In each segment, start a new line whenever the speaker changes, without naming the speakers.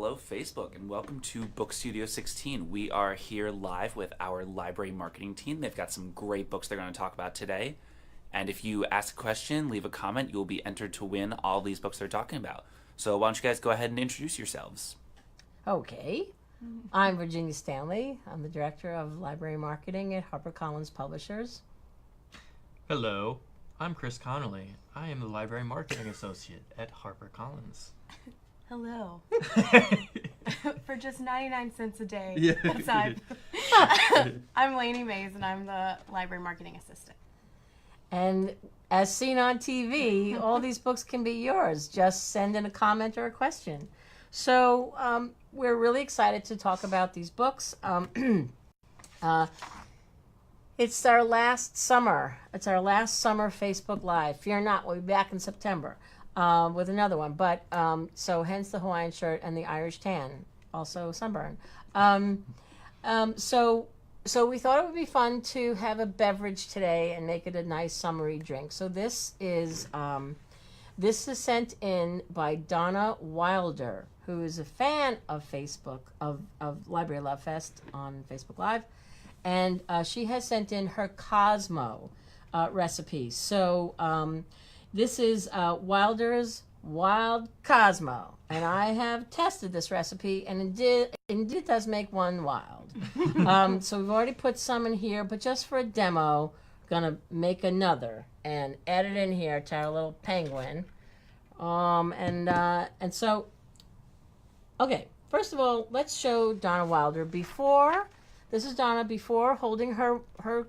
Hello, Facebook, and welcome to Book Studio 16. We are here live with our library marketing team. They've got some great books they're going to talk about today. And if you ask a question, leave a comment, you'll be entered to win all these books they're talking about. So why don't you guys go ahead and introduce yourselves?
Okay. I'm Virginia Stanley. I'm the Director of Library Marketing at HarperCollins Publishers.
Hello, I'm Chris Connolly. I am the Library Marketing Associate at HarperCollins.
Hello. For just 99 cents a day.
Yeah.
That's I'm Lainey Mays, and I'm the Library Marketing Assistant.
And as seen on TV, all these books can be yours. Just send in a comment or a question. So we're really excited to talk about these books. It's our last summer. It's our last summer Facebook Live. Fear not, we'll be back in September with another one. But so hence the Hawaiian shirt and the Irish tan, also sunburn. So we thought it would be fun to have a beverage today and make it a nice summery drink. So this is sent in by Donna Wilder, who is a fan of Facebook, of Library Love Fest on Facebook Live. And she has sent in her Cosmo recipe. So this is Wilder's Wild Cosmo. And I have tested this recipe, and it does make one wild. So we've already put some in here, but just for a demo, we're going to make another and add it in here to our little penguin. And so, okay, first of all, let's show Donna Wilder before. This is Donna before holding her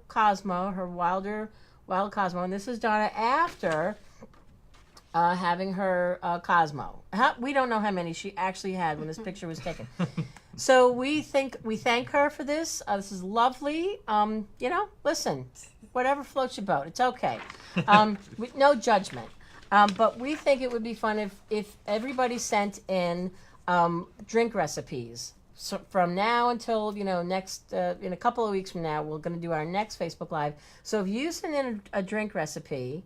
Cosmo, her Wild Cosmo, and this is Donna after having her Cosmo. We don't know how many she actually had when this picture was taken. So we thank her for this. This is lovely. Listen, whatever floats your boat, it's okay. No judgment. But we think it would be fun if everybody sent in drink recipes. So from now until next in a couple of weeks from now, we're going to do our next Facebook Live. So if you send in a drink recipe,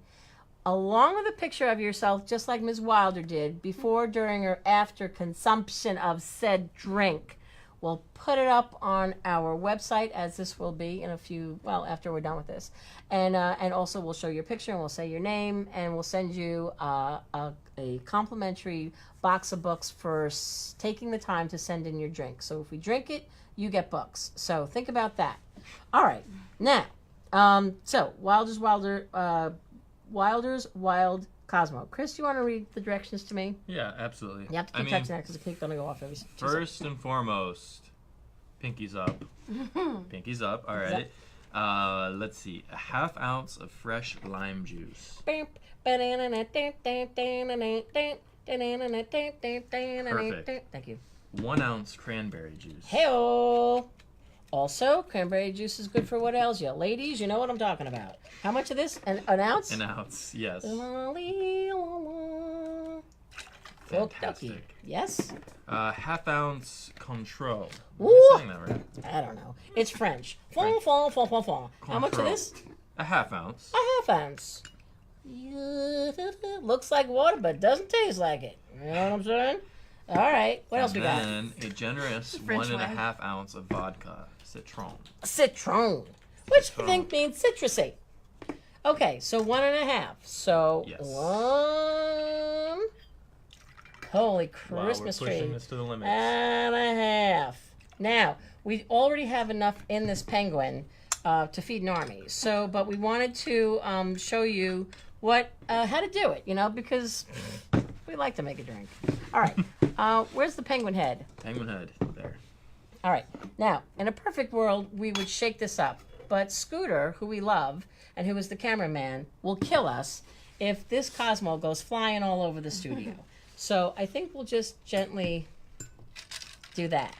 along with a picture of yourself, just like Ms. Wilder did, before, during, or after consumption of said drink, we'll put it up on our website, as this will be in after we're done with this. And also we'll show your picture, and we'll say your name, and we'll send you a complimentary box of books for taking the time to send in your drink. So if we drink it, you get books. So think about that. All right. Now, so Wilder's Wild Cosmo. Chris, do you want to read the directions to me?
Yeah, absolutely.
You have to keep touching that because the cake's going to go off every 2 seconds.
First and foremost, pinkies up. Pinkies up, all right. Let's see, a half ounce of fresh lime juice. Perfect.
Thank you.
1 ounce cranberry juice.
Hey-o! Also, cranberry juice is good for what ails you. Ladies, you know what I'm talking about. How much of this? An ounce?
An ounce, yes. Fantastic.
Yes?
Half ounce control. Am
Ooh.
I saying that right?
I don't know. It's French. How much of this?
A half ounce.
A half ounce. Looks like water, but doesn't taste like it. You know what I'm saying? All right. What else we got?
And then a generous
French
1.5 ounce of vodka.
Citron. Which I think means citrusy. Okay, so 1.5. So
yes.
1. Holy Christmas
we're pushing
tree.
this to the limits.
And a half. Now, we already have enough in this penguin to feed an army. So, but we wanted to show you how to do it, because we like to make a drink. All right. Where's the penguin head?
Penguin head, there.
All right. Now, in a perfect world, we would shake this up. But Scooter, who we love, and who is the cameraman, will kill us if this Cosmo goes flying all over the studio. So I think we'll just gently do that.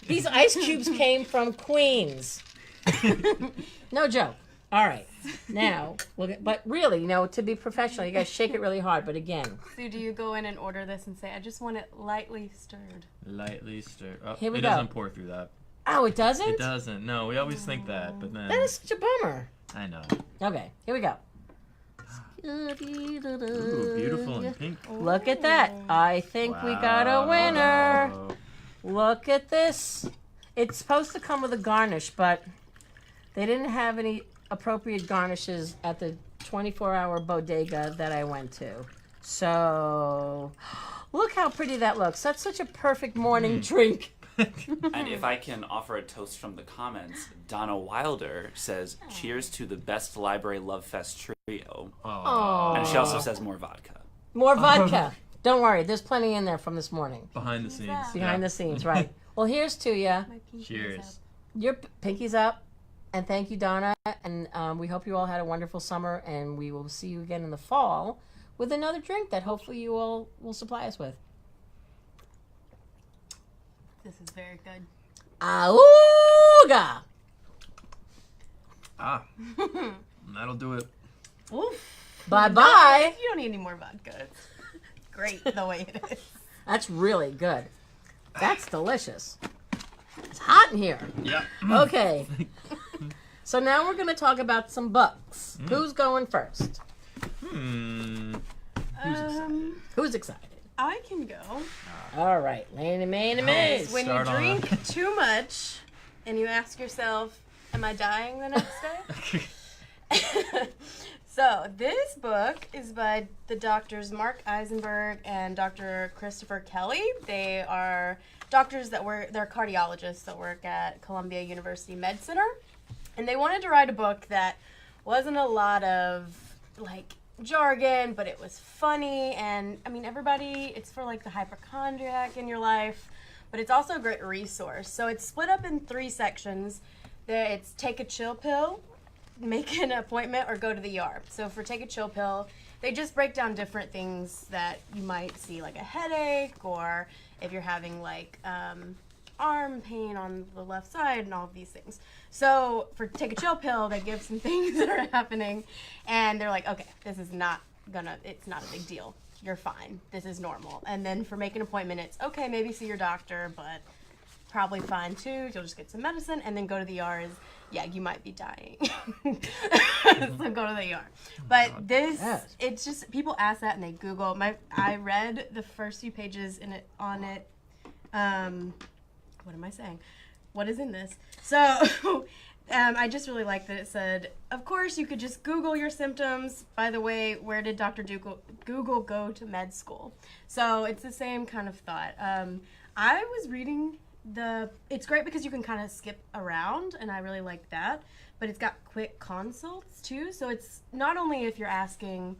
These ice cubes came from Queens. No joke. All right. Now, but really, to be professional, you guys shake it really hard. But again.
So do you go in and order this and say, I just want it lightly stirred?
Lightly stirred. Oh,
Here we
it
go.
doesn't pour through that.
Oh, it doesn't?
It doesn't. No, we always think that, but then...
That is such a bummer.
I know.
Okay, here we go.
Ooh, beautiful in pink.
Look at that. I think we got a winner.
Wow.
Look at this. It's supposed to come with a garnish, but they didn't have any appropriate garnishes at the 24-hour bodega that I went to. So, look how pretty that looks. That's such a perfect morning drink.
And if I can offer a toast from the comments, Donna Wilder says, "Cheers to the best library love fest trio."
Oh.
And she also says more vodka.
More vodka. Don't worry, there's plenty in there from this morning.
Behind the scenes.
Behind the scenes, right. Well, here's to ya.
My pinky is
Cheers.
up.
Your pinky's up. And thank you, Donna. And we hope you all had a wonderful summer. And we will see you again in the fall with another drink that hopefully you all will supply us with.
This is very good.
Auga!
That'll do it.
Oof.
Bye-bye.
You don't need any more vodka. It's great the way it is.
That's really good. That's delicious. It's hot in here.
Yeah.
Okay. So now we're going to talk about some books. Who's going first? Who's excited?
I can go.
All right. Laney, Manny, Maze.
When you
Start on
drink too much and you ask yourself, am I dying the next day? So this book is by the doctors Mark Eisenberg and Dr. Christopher Kelly. They are doctors they're cardiologists that work at Columbia University Med Center. And they wanted to write a book that wasn't a lot of like jargon, but it was funny. And I mean, it's for like the hypochondriac in your life, but it's also a great resource. So it's split up in 3 sections. It's Take a Chill Pill, Make an Appointment, or Go to the ER. So for Take a Chill Pill, they just break down different things that you might see, like a headache, or if you're having like arm pain on the left side and all of these things. So for Take a Chill Pill, they give some things that are happening, and they're like, okay, it's not a big deal. You're fine. This is normal. And then for Make an Appointment, it's okay, maybe see your doctor, but probably fine too. You'll just get some medicine, and then Go to the ER is, yeah, you might be dying. So go to the ER. But it's just, people ask that and they Google. I read the first few pages on it. What am I saying? What is in this? So I just really liked that it said, of course, you could just Google your symptoms. By the way, where did Dr. Google go to med school? So it's the same kind of thought. I was reading it's great because you can kind of skip around, and I really like that. But it's got quick consults too. So it's not only if you're asking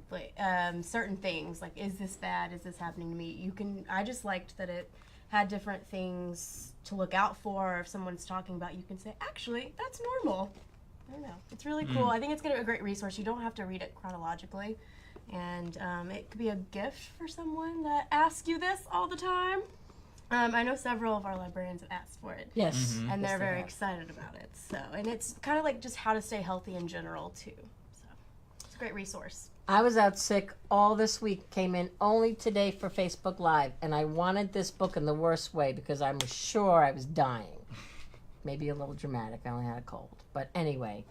like certain things, like is this bad? Is this happening to me? I just liked that it had different things to look out for. If someone's talking about, you can say, actually, that's normal. I don't know. It's really cool. I think it's a great resource. You don't have to read it chronologically. And it could be a gift for someone that asks you this all the time. I know several of our librarians have asked for it.
Yes.
And they're very excited about it. So, and it's kind of like just how to stay healthy in general, too. So it's a great resource.
I was out sick all this week, came in only today for Facebook Live, and I wanted this book in the worst way because I was sure I was dying. Maybe a little dramatic. I only had a cold. But anyway,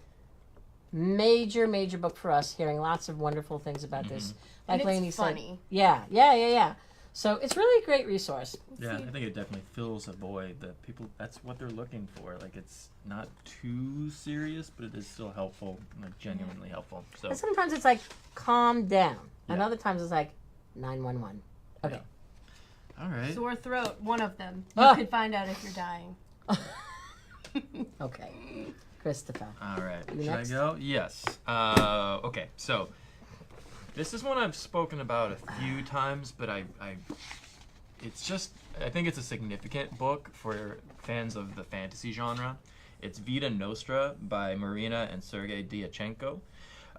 major book for us, hearing lots of wonderful things about this. Like
and
Lainey
it's
said.
funny.
Yeah. So it's really a great resource.
Yeah, I think it definitely fills a void that people, that's what they're looking for. Like, it's not too serious, but it is still helpful, like genuinely helpful. So
And sometimes it's like, calm down. And
Yeah.
other times it's like, 911. Okay.
all right.
Sore throat, one of them. You
Ah.
could find out if you're dying.
Okay. Christopher.
All right.
You
Should
next?
I go? Yes. Okay. So this is one I've spoken about a few times, but I think it's a significant book for fans of the fantasy genre. It's Vida Nostra by Marina and Sergei Dyachenko.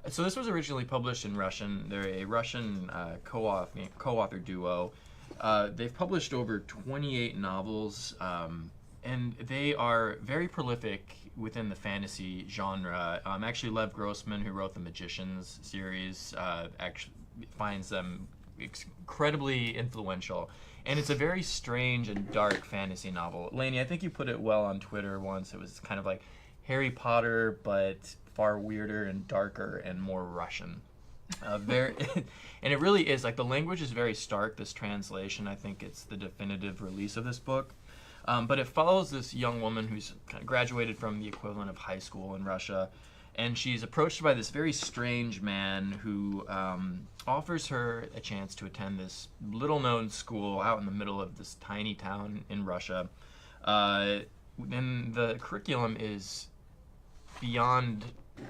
So this was originally published in Russian. They're a Russian co-author duo. They've published over 28 novels, and they are very prolific within the fantasy genre. Actually, Lev Grossman, who wrote the Magicians series, actually finds them incredibly influential. And it's a very strange and dark fantasy novel. Lainey, I think you put it well on Twitter once. It was kind of like Harry Potter, but far weirder and darker and more Russian. Very, and it really is, like, the language is very stark, this translation. I think it's the definitive release of this book. But it follows this young woman who's kind of graduated from the equivalent of high school in Russia, and she's approached by this very strange man who offers her a chance to attend this little-known school out in the middle of this tiny town in Russia. And the curriculum is beyond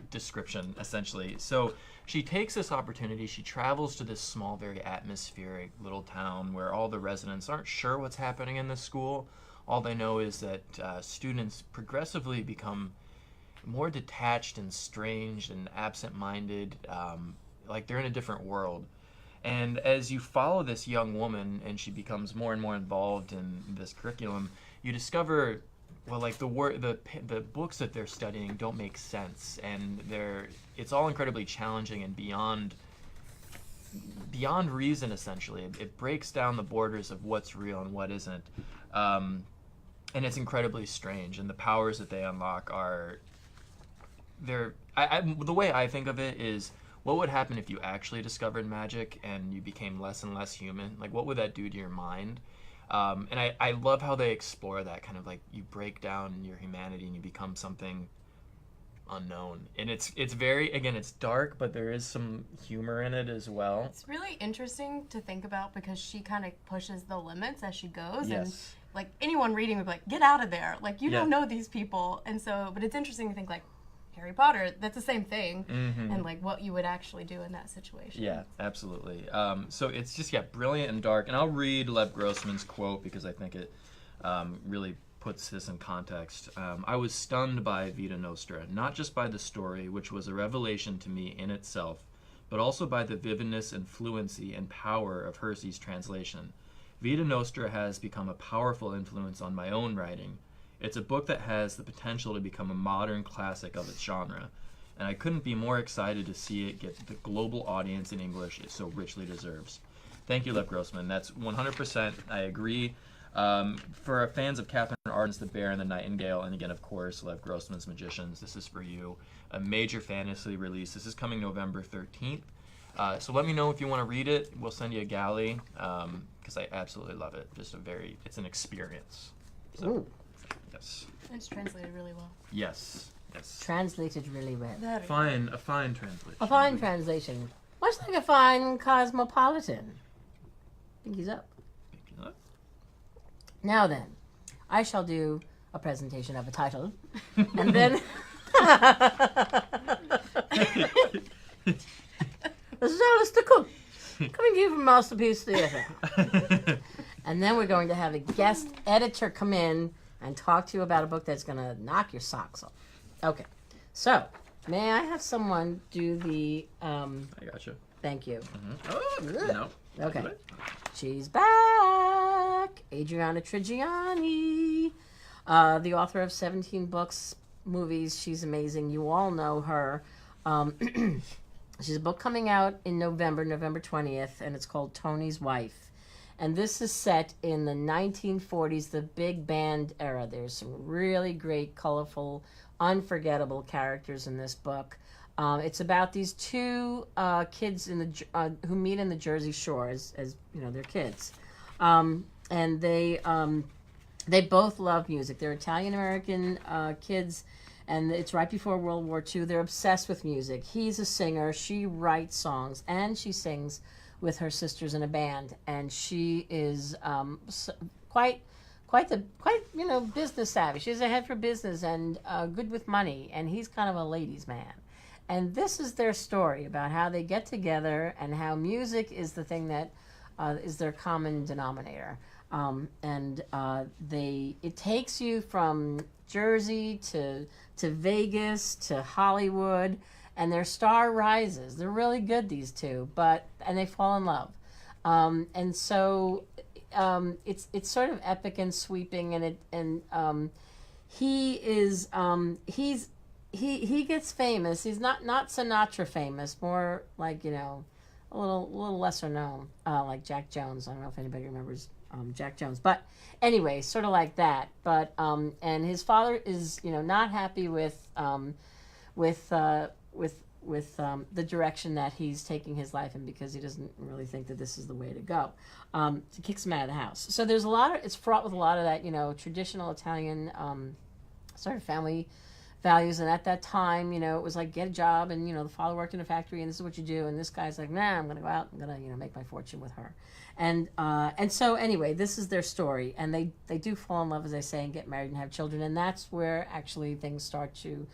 description, essentially. So she takes this opportunity, she travels to this small, very atmospheric little town where all the residents aren't sure what's happening in this school. All they know is that students progressively become more detached and strange and absent-minded, like they're in a different world. And as you follow this young woman and she becomes more and more involved in this curriculum, you discover, well, like the books that they're studying don't make sense, and it's all incredibly challenging and beyond reason, essentially. It breaks down the borders of what's real and what isn't, and it's incredibly strange. And the powers that they unlock are, the way I think of it is, what would happen if you actually discovered magic and you became less and less human? Like, what would that do to your mind? And I love how they explore that kind of, like, you break down your humanity and you become something unknown. And it's very, again, it's dark, but there is some humor in it as well.
It's really interesting to think about because she kind of pushes the limits as she goes.
Yes.
And, like, anyone reading would be like, get out of there. Like, you
Yeah.
don't know these people. And so, but it's interesting to think, like, Harry Potter, that's the same thing.
Mm-hmm.
And, like, what you would actually do in that situation.
Yeah, absolutely. So it's just, brilliant and dark. And I'll read Lev Grossman's quote because I think it really puts this in context. I was stunned by Vida Nostra, not just by the story, which was a revelation to me in itself, but also by the vividness and fluency and power of Hersey's translation. Vida Nostra has become a powerful influence on my own writing. It's a book that has the potential to become a modern classic of its genre, and I couldn't be more excited to see it get the global audience in English it so richly deserves. Thank you, Lev Grossman. That's 100%. I agree. For our fans of Catherine Arden's The Bear and the Nightingale, and again, of course, Lev Grossman's Magicians, this is for you. A major fantasy release. This is coming November 13th. So let me know if you want to read it. We'll send you a galley, because I absolutely love it. It's an experience. So,
Ooh.
yes.
It's translated really well.
Yes.
Translated really well.
A fine translation.
A fine translation. Much like a fine cosmopolitan. I think he's up. Now then, I shall do a presentation of a title, and then this is Alistair Cook, coming to you from Masterpiece Theatre. And then we're going to have a guest editor come in and talk to you about a book that's going to knock your socks off. Okay, so may I have someone do the?
I gotcha.
Thank you.
Mm-hmm. Oh, no.
Okay. She's back. Adriana Trigiani, the author of 17 books, movies. She's amazing. You all know her. She's a book coming out in November 20th, and it's called Tony's Wife. And this is set in the 1940s, the big band era. There's some really great, colorful, unforgettable characters in this book. It's about these two kids who meet in the Jersey Shore as you know, they're kids, and they both love music. They're Italian American kids, and it's right before World War II. They're obsessed with music. He's a singer. She writes songs and she sings with her sisters in a band, and she is quite business savvy. She's a head for business and good with money, and he's kind of a ladies' man. And this is their story about how they get together and how music is the thing that is their common denominator. It takes you from Jersey to Vegas to Hollywood, and their star rises. They're really good, these two, and they fall in love. It's sort of epic and sweeping, he gets famous. He's not Sinatra famous, more like, you know, a little lesser known, like Jack Jones. I don't know if anybody remembers Jack Jones, but anyway, sort of like that. But the direction that he's taking his life in, because he doesn't really think that this is the way to go. He kicks him out of the house. So there's it's fraught with a lot of that, traditional Italian sort of family values. And at that time, it was like, get a job, and the father worked in a factory, and this is what you do. And this guy's like, nah, I'm going to go out, I'm going to make my fortune with her. And so anyway, this is their story, and they do fall in love, as I say, and get married and have children. And that's where actually things start to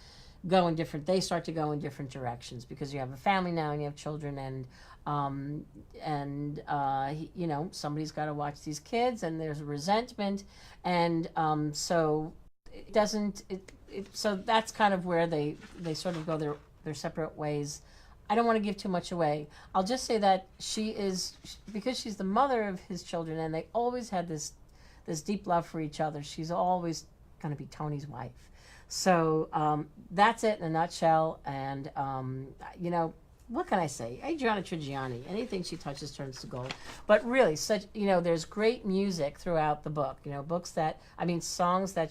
go in different directions, because you have a family now and you have children, and somebody's got to watch these kids, and there's resentment, and so it doesn't so that's kind of where they sort of go their separate ways. I don't want to give too much away. I'll just say that because she's the mother of his children, and they always had this deep love for each other. She's always going to be Tony's wife. So that's it in a nutshell. And, what can I say? Adriana Trigiani, anything she touches turns to gold. But really, there's great music throughout the book. Songs that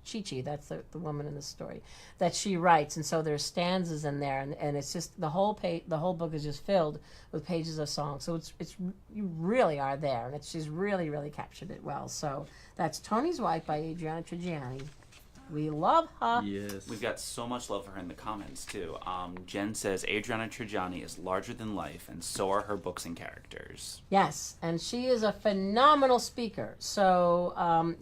Chi-Chi, that's the woman in the story, that she writes. And so there's stanzas in there, and it's just the whole book is just filled with pages of songs. So it's you really are there, and she's really, really captured it well. So that's Tony's Wife by Adriana Trigiani. We love her.
Yes.
We've got so much love for her in the comments, too. Jen says, Adriana Trigiani is larger than life, and so are her books and characters.
Yes, and she is a phenomenal speaker. So,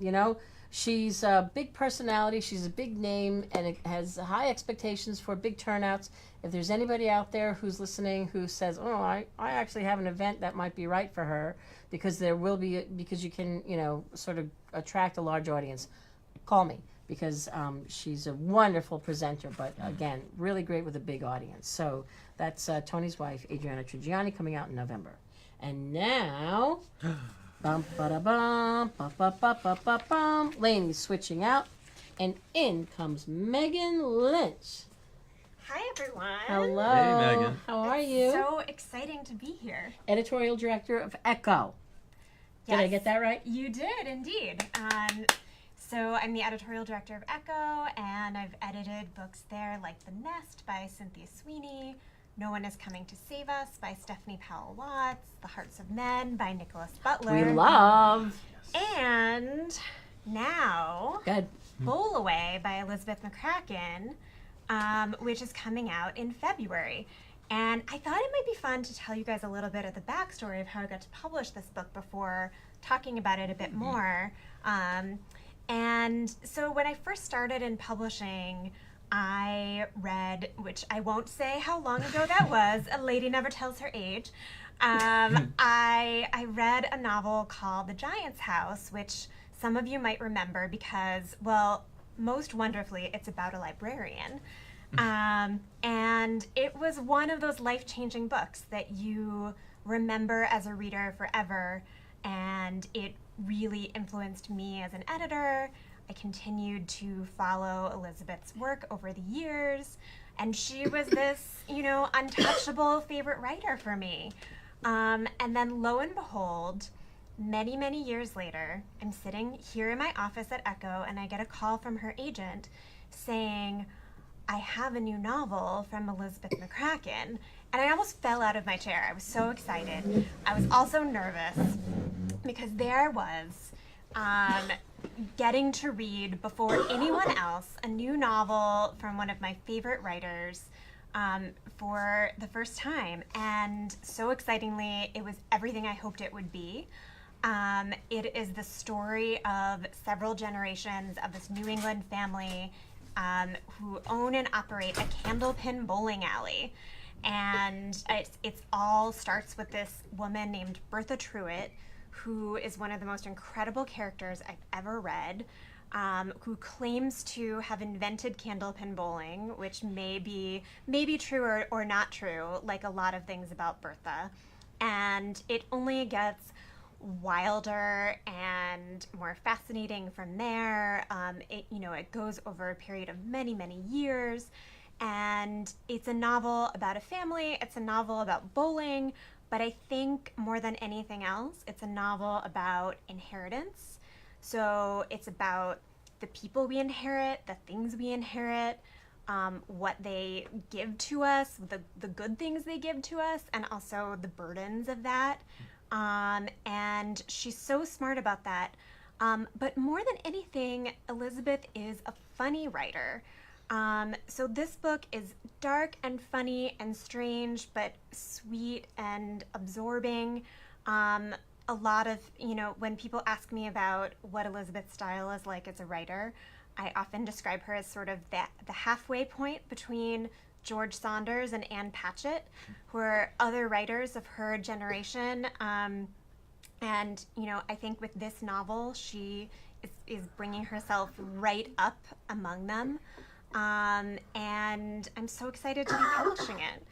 she's a big personality. She's a big name, and it has high expectations for big turnouts. If there's anybody out there who's listening who says, oh, I actually have an event that might be right for her, because you can, sort of attract a large audience, call me. Because she's a wonderful presenter, but again, really great with a big audience. So that's Tony's Wife, Adriana Trigiani, coming out in November. And now, Lainey's switching out, and in comes Megan Lynch.
Hi, everyone.
Hello.
Hey, Megan.
How are you?
So exciting to be here.
Editorial director of Echo. Did I get that right?
You did, indeed. So I'm the editorial director of Echo, and I've edited books there like The Nest by Cynthia Sweeney, No One Is Coming to Save Us by Stephanie Powell Watts, The Hearts of Men by Nicholas Butler.
We love.
And now,
Good.
Bowl Away by Elizabeth McCracken, which is coming out in February. And I thought it might be fun to tell you guys a little bit of the backstory of how I got to publish this book before talking about it a bit more. And so when I first started in publishing, I read, which I won't say how long ago that was, A Lady Never Tells Her Age. I read a novel called The Giant's House, which some of you might remember because, well, most wonderfully, it's about a librarian. And it was one of those life-changing books that you remember as a reader forever, and it really influenced me as an editor. I continued to follow Elizabeth's work over the years, and she was this, untouchable favorite writer for me. And then lo and behold, many, many years later, I'm sitting here in my office at Echo, and I get a call from her agent saying, I have a new novel from Elizabeth McCracken. And I almost fell out of my chair. I was so excited. I was also nervous because there I was getting to read before anyone else a new novel from one of my favorite writers for the first time. And so excitingly, it was everything I hoped it would be. It is the story of several generations of this New England family who own and operate a candlepin bowling alley. And it's all starts with this woman named Bertha Truitt, who is one of the most incredible characters I've ever read, who claims to have invented candlepin bowling, which may be true or not true, like a lot of things about Bertha. And it only gets wilder and more fascinating from there. It goes over a period of many, many years. And it's a novel about a family, it's a novel about bowling, but I think more than anything else, it's a novel about inheritance. So it's about the people we inherit, the things we inherit, what they give to us, the good things they give to us, and also the burdens of that. And she's so smart about that. But more than anything, Elizabeth is a funny writer. So this book is dark and funny and strange, but sweet and absorbing. A lot of, when people ask me about what Elizabeth's style is like as a writer, I often describe her as sort of the halfway point between George Saunders and Anne Patchett, who are other writers of her generation. And, I think with this novel, she is bringing herself right up among them. And I'm so excited to be publishing it.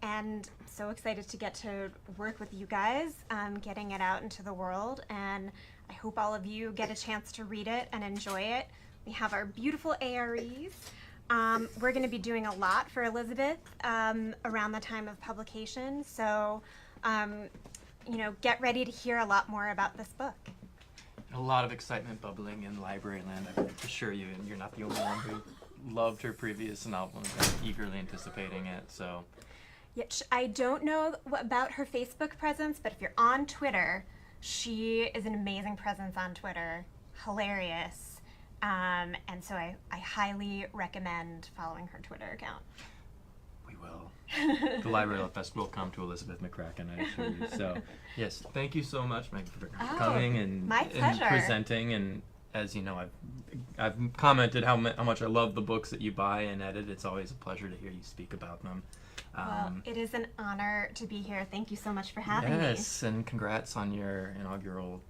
And so excited to get to work with you guys, getting it out into the world. And I hope all of you get a chance to read it and enjoy it. We have our beautiful AREs. We're going to be doing a lot for Elizabeth around the time of publication. So, get ready to hear a lot more about this book.
A lot of excitement bubbling in library land, I can assure you, and you're not the only one who loved her previous novel and is eagerly anticipating it. So,
yeah, I don't know about her Facebook presence, but if you're on Twitter, she is an amazing presence on Twitter. Hilarious. And so I highly recommend following her Twitter account.
we will. The Library Love Fest will come to Elizabeth McCracken, I assure you. So, yes, thank you so much, Meg, for coming and,
my
and
pleasure.
presenting. And as you know, I've commented how much I love the books that you buy and edit. It's always a pleasure to hear you speak about them.
Well, it is an honor to be here. Thank you so much for having me.
Yes, and congrats on your inaugural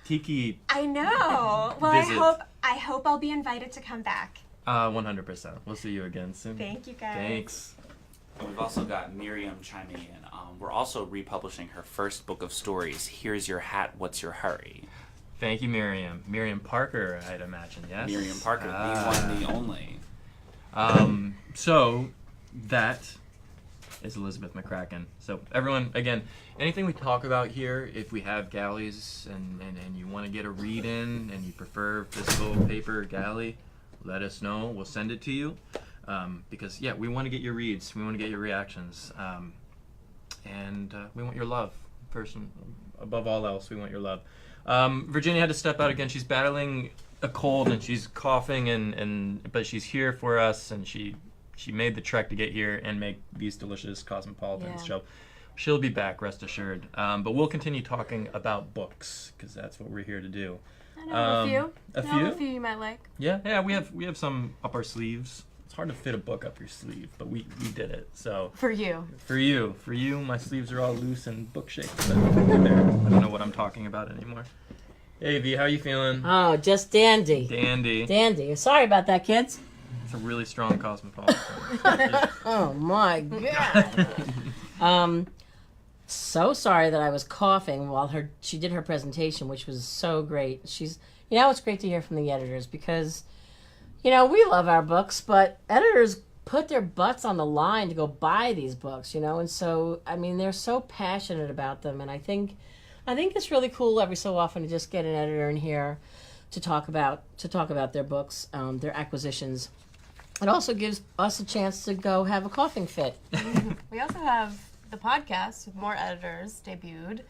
Tiki.
I know. Well,
Visit.
I hope I'll be invited to come back.
100%. We'll see you again soon.
Thank you, guys.
Thanks.
And we've also got Miriam chiming in. We're also republishing her first book of stories, Here's Your Hat, What's Your Hurry?
Thank you, Miriam. Miriam Parker, I'd imagine, yes?
Miriam Parker, the one, the only.
So, that is Elizabeth McCracken. So, everyone, again, anything we talk about here, if we have galleys and you want to get a read in and you prefer physical paper galley, let us know. We'll send it to you. Because, yeah, we want to get your reads. We want to get your reactions. And we want your love. First and above all else, we want your love. Virginia had to step out again. She's battling a cold and she's coughing, but she's here for us, and she made the trek to get here and make these delicious Cosmopolitans. So she'll be back, rest assured. But we'll continue talking about books, because that's what we're here to do.
I know a few.
A
I know
few?
a few you might like.
Yeah, we have some up our sleeves. It's hard to fit a book up your sleeve, but we did it. So
For you.
for you, my sleeves are all loose and book shaped. But they're there. I don't know what I'm talking about anymore. Hey V, how you feeling?
Oh, just dandy.
Dandy.
Dandy. Sorry about that, kids.
It's a really strong Cosmopolitan.
Oh my god. So sorry that I was coughing while she did her presentation, which was so great. It's great to hear from the editors, because, we love our books, but editors put their butts on the line to go buy these books, and so, they're so passionate about them, and I think it's really cool every so often to just get an editor in here to talk about their books, their acquisitions. It also gives us a chance to go have a coughing fit.
We also have the podcast with more editors debuted.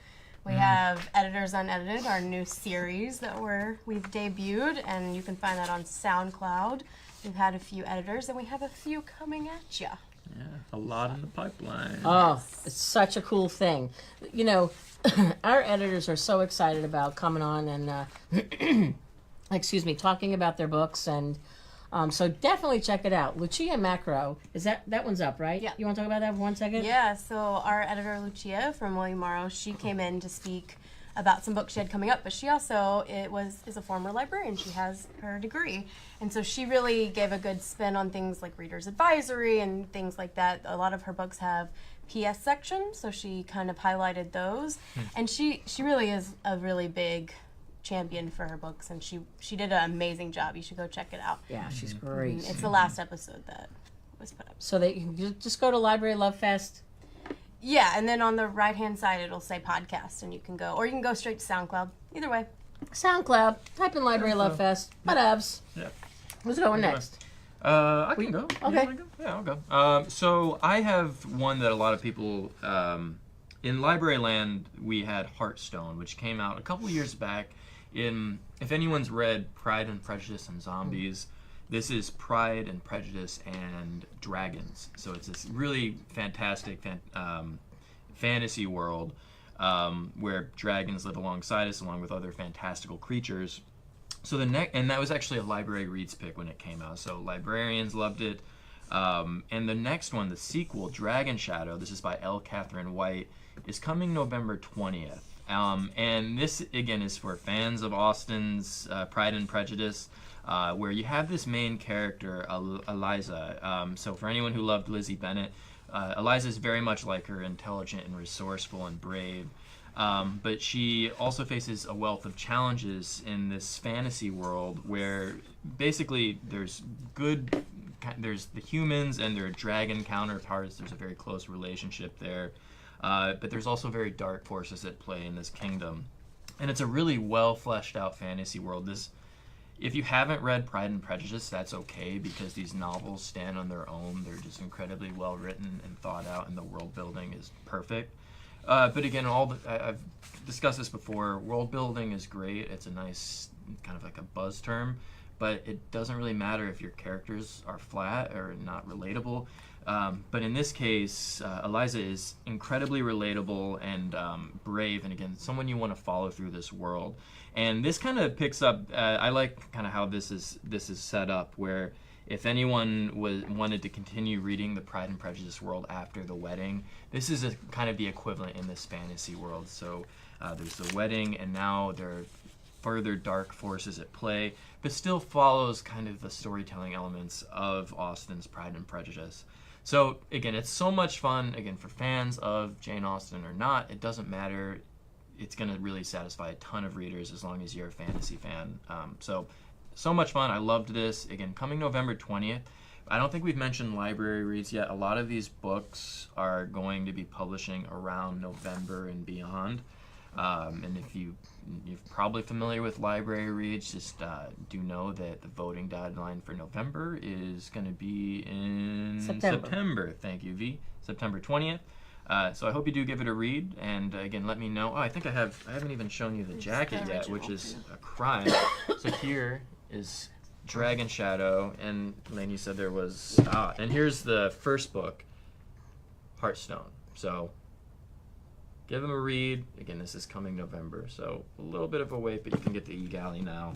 We have Editors Unedited, our new series that we've debuted, and you can find that on SoundCloud. We've had a few editors, and we have a few coming at you.
Yeah, a lot in the pipeline.
Oh, it's such a cool thing. Our editors are so excited about coming on and, talking about their books, and so definitely check it out. Lucia Macro, that one's up, right?
Yeah.
You want to talk about that for 1 second?
Yeah, so our editor, Lucia, from William Morrow, she came in to speak about some books she had coming up, but she also is a former librarian. She has her degree. And so she really gave a good spin on things like Reader's Advisory and things like that. A lot of her books have PS sections, so she kind of highlighted those. And she really is a really big champion for her books, and she did an amazing job. You should go check it out.
Yeah, she's great.
It's the last episode that was put up.
So that you can just go to Library Love Fest.
Yeah, and then on the right-hand side, it'll say podcast, and you can go straight to SoundCloud. Either way.
SoundCloud. Type in Library Love Fest. Whatevs.
Yeah.
Who's going next?
I can go.
Okay.
You wanna go? Yeah, I'll go. So I have one that a lot of people in library land. We had Hearthstone, which came out a couple years back. If anyone's read Pride and Prejudice and Zombies, this is Pride and Prejudice and Dragons. So it's this really fantastic fantasy world where dragons live alongside us, along with other fantastical creatures. So and that was actually a library reads pick when it came out. So librarians loved it. And the next one, the sequel, Dragon Shadow, this is by L. Catherine White, is coming November 20th. And this, again, is for fans of Austen's Pride and Prejudice, where you have this main character, Eliza. So for anyone who loved Lizzie Bennet, Eliza is very much like her, intelligent and resourceful and brave. But she also faces a wealth of challenges in this fantasy world where basically there's the humans and their dragon counterparts. There's a very close relationship there. But there's also very dark forces at play in this kingdom. And it's a really well fleshed out fantasy world. If you haven't read Pride and Prejudice, that's okay, because these novels stand on their own. They're just incredibly well written and thought out, and the world building is perfect. But again, I've discussed this before. World building is great. It's a nice kind of like a buzz term, but it doesn't really matter if your characters are flat or not relatable. But in this case, Eliza is incredibly relatable and brave, and again, someone you want to follow through this world. And this kind of picks up. I like kind of how this is set up, where if anyone wanted to continue reading the Pride and Prejudice world after the wedding, this is kind of the equivalent in this fantasy world. So there's the wedding, and now there are further dark forces at play, but still follows kind of the storytelling elements of Austen's Pride and Prejudice. So again, it's so much fun. Again, for fans of Jane Austen or not, it doesn't matter. It's going to really satisfy a ton of readers as long as you're a fantasy fan. So much fun. I loved this. Again, coming November 20th. I don't think we've mentioned library reads yet. A lot of these books are going to be publishing around November and beyond. And if you're probably familiar with library reads, just do know that the voting deadline for November is going to be in September. Thank you, V. September 20th. So I hope you do give it a read, and again, let me know. Oh, I think I haven't even shown you the jacket yet, which is a crime. So here is Dragon Shadow, and Lane, you said there was, and here's the first book, Hearthstone. So give them a read. Again, this is coming November, so a little bit of a wait, but you can get the e-galley now.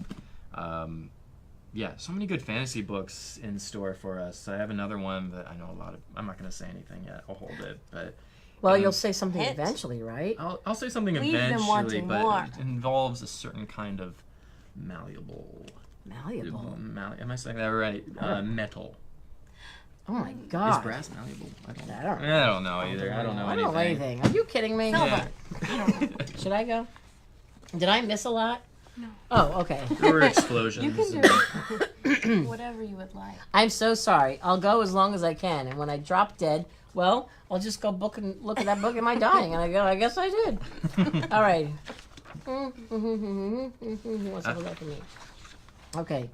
Yeah, so many good fantasy books in store for us. I have another one that I know a lot of. I'm not going to say anything yet. I'll hold it, but.
Well, you'll say something eventually, right?
I'll say something eventually, but it involves a certain kind of malleable.
Malleable?
Am I saying that right? Metal.
Oh my God.
Is brass malleable? I don't know.
I
I don't know either. I don't know
I
anything.
don't know anything. Are you kidding me?
Yeah.
Should I go? Did I miss a lot?
No.
Oh, okay.
There were explosions.
You can do whatever you would like.
I'm so sorry. I'll go as long as I can, and when I drop dead, well, I'll just go look at that book. Am I dying? And I go, I guess I did. All right. What's up with that for me? Okay.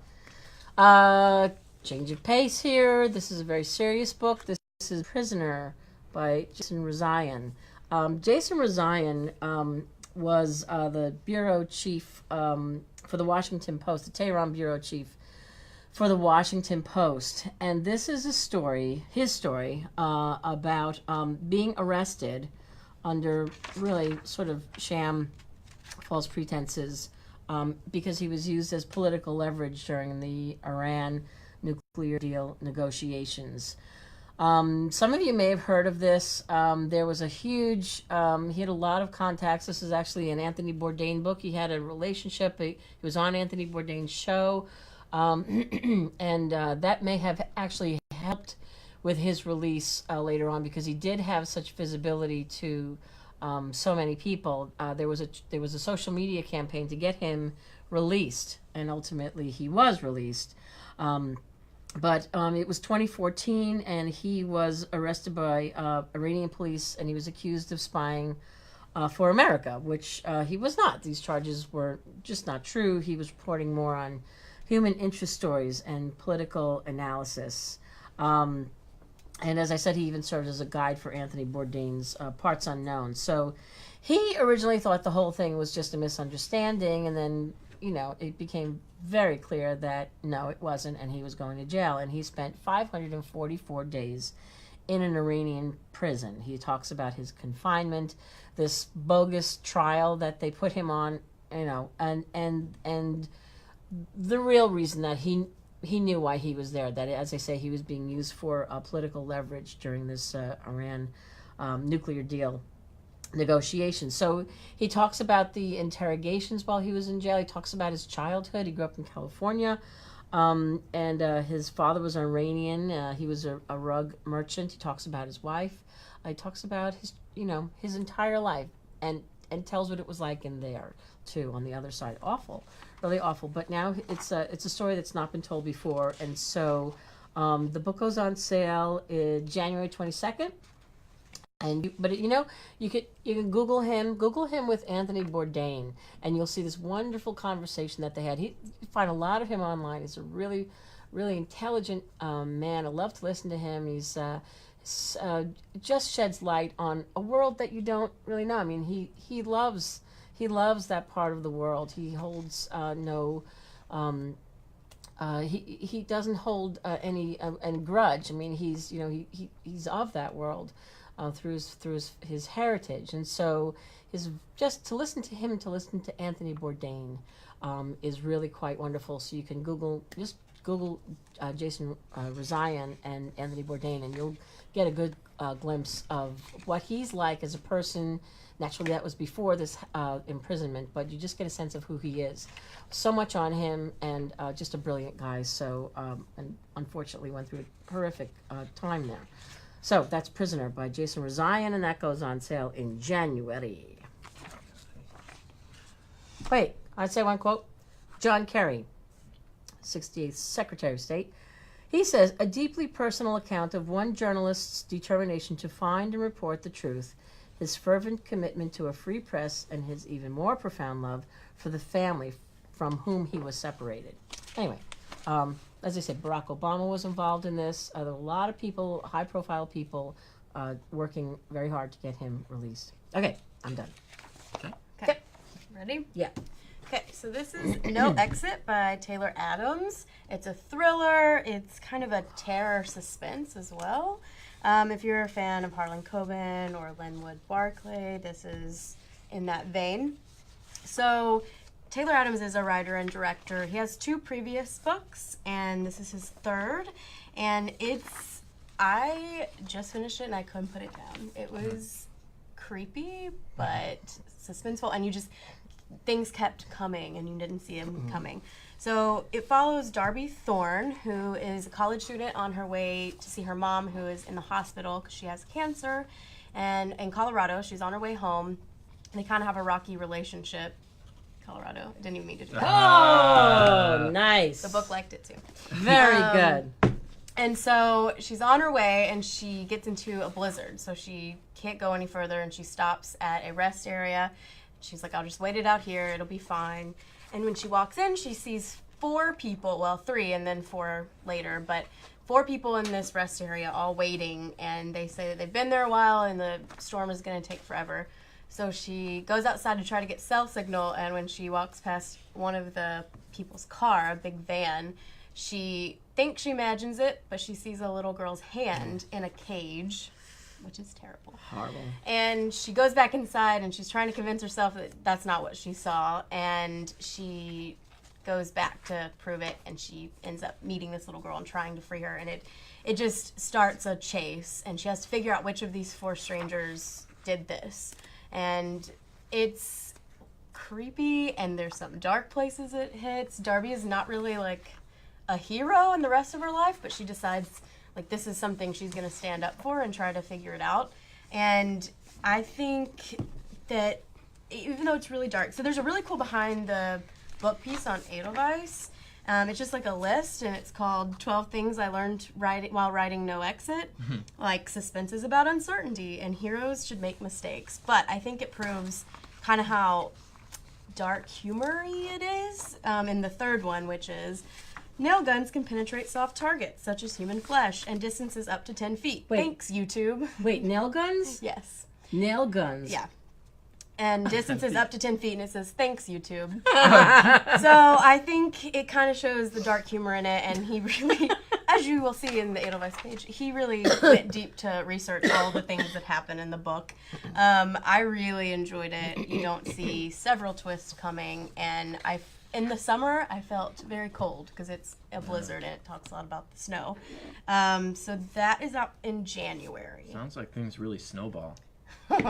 Change of pace here. This is a very serious book. This is Prisoner by Jason Rezaian. Jason Rezaian was the bureau chief for the Washington Post, the Tehran bureau chief for the Washington Post. And this is his story about being arrested under really sort of sham false pretenses because he was used as political leverage during the Iran nuclear deal negotiations. Some of you may have heard of this. There was a huge, he had a lot of contacts. This is actually an Anthony Bourdain book. He had a relationship. He was on Anthony Bourdain's show. And that may have actually helped with his release later on, because he did have such visibility to so many people. There was a social media campaign to get him released, and ultimately he was released. But it was 2014, and he was arrested by Iranian police, and he was accused of spying for America, which he was not. These charges were just not true. He was reporting more on human interest stories and political analysis. And as I said, he even served as a guide for Anthony Bourdain's Parts Unknown. So he originally thought the whole thing was just a misunderstanding, and then, it became very clear that no, it wasn't, and he was going to jail. And he spent 544 days in an Iranian prison. He talks about his confinement, this bogus trial that they put him on, and the real reason that he knew why he was there, that, as I say, he was being used for political leverage during this Iran nuclear deal negotiations. So he talks about the interrogations while he was in jail. He talks about his childhood. He grew up in California, and his father was Iranian. He was a rug merchant. He talks about his wife. He talks about his entire life, and tells what it was like in there too, on the other side. Awful, really awful. But now it's a story that's not been told before, and so the book goes on sale January 22nd. But you can Google him with Anthony Bourdain, and you'll see this wonderful conversation that they had. You find a lot of him online. He's a really, really intelligent man. I love to listen to him. He's just sheds light on a world that you don't really know. I mean, he loves that part of the world. He holds he doesn't hold any grudge. I mean, he's of that world. Through his heritage, and so just to listen to him and to listen to Anthony Bourdain is really quite wonderful. So you can Google Jason Rezaian and Anthony Bourdain, and you'll get a good glimpse of what he's like as a person. Naturally, that was before this imprisonment, but you just get a sense of who he is. So much on him, and just a brilliant guy. So and unfortunately went through a horrific time there. So that's Prisoner by Jason Rezaian, and that goes on sale in January. Wait, I'd say one quote. John Kerry, 68th Secretary of State. He says, a deeply personal account of one journalist's determination to find and report the truth, his fervent commitment to a free press, and his even more profound love for the family from whom he was separated. Anyway, as I said, Barack Obama was involved in this. There were a lot of people, high-profile people, working very hard to get him released. Okay, I'm done.
Okay. Ready?
Yeah.
Okay, so this is No Exit by Taylor Adams. It's a thriller. It's kind of a terror suspense as well. If you're a fan of Harlan Coben or Linwood Barclay, this is in that vein. So Taylor Adams is a writer and director. He has 2 previous books, and this is his 3rd. And I just finished it, and I couldn't put it down. It was creepy, but suspenseful, and things kept coming, and you didn't see them coming. So it follows Darby Thorne, who is a college student on her way to see her mom, who is in the hospital because she has cancer. And in Colorado, she's on her way home. And they kind of have a rocky relationship. Colorado. I didn't even mean to do that.
Oh, nice.
The book liked it too.
Very good.
And so she's on her way, and she gets into a blizzard. So she can't go any further, and she stops at a rest area. She's like, I'll just wait it out here. It'll be fine. And when she walks in, she sees 4 people, well, 3 and then 4 later, but 4 people in this rest area all waiting, and they say that they've been there a while and the storm is going to take forever. So she goes outside to try to get cell signal, and when she walks past one of the people's car, a big van, she thinks she imagines it, but she sees a little girl's hand in a cage, which is terrible.
Horrible.
And she goes back inside, and she's trying to convince herself that that's not what she saw, and she goes back to prove it, and she ends up meeting this little girl and trying to free her, and it just starts a chase, and she has to figure out which of these 4 strangers did this. And it's creepy, and there's some dark places it hits. Darby is not really like a hero in the rest of her life, but she decides like this is something she's going to stand up for and try to figure it out. And I think that even though it's really dark, so there's a really cool behind the book piece on Edelweiss. It's just like a list, and it's called 12 Things I Learned While Writing No Exit. Like, suspense is about uncertainty, and heroes should make mistakes. But I think it proves kind of how dark humor-y it is in the third one, which is nail guns can penetrate soft targets such as human flesh and distances up to 10 feet.
Wait.
Thanks, YouTube.
Wait, nail guns?
Yes.
Nail guns.
Yeah. And distances up to 10 feet, and it says, thanks, YouTube. So I think it kind of shows the dark humor in it, and he really, as you will see in the Edelweiss page, he really went deep to research all the things that happen in the book. I really enjoyed it. You don't see several twists coming, and in the summer, I felt very cold because it's a blizzard and it talks a lot about the snow. So that is out in January.
Sounds like things really snowball.
Good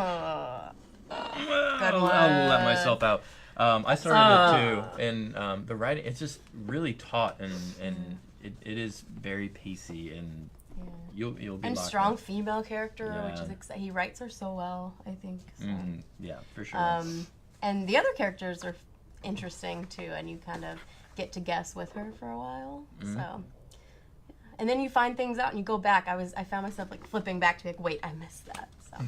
I'll
one.
let myself out. I started it too, and the writing, it's just really taut, and it is very pacey, and you'll be
And
locked
strong
in.
female character, which
Yeah.
is exciting. He writes her so well, I think. So.
Yeah, for sure.
And the other characters are interesting too, and you kind of get to guess with her for a while. So, and then you find things out, and you go back. I found myself like flipping back to be like, wait, I missed that. So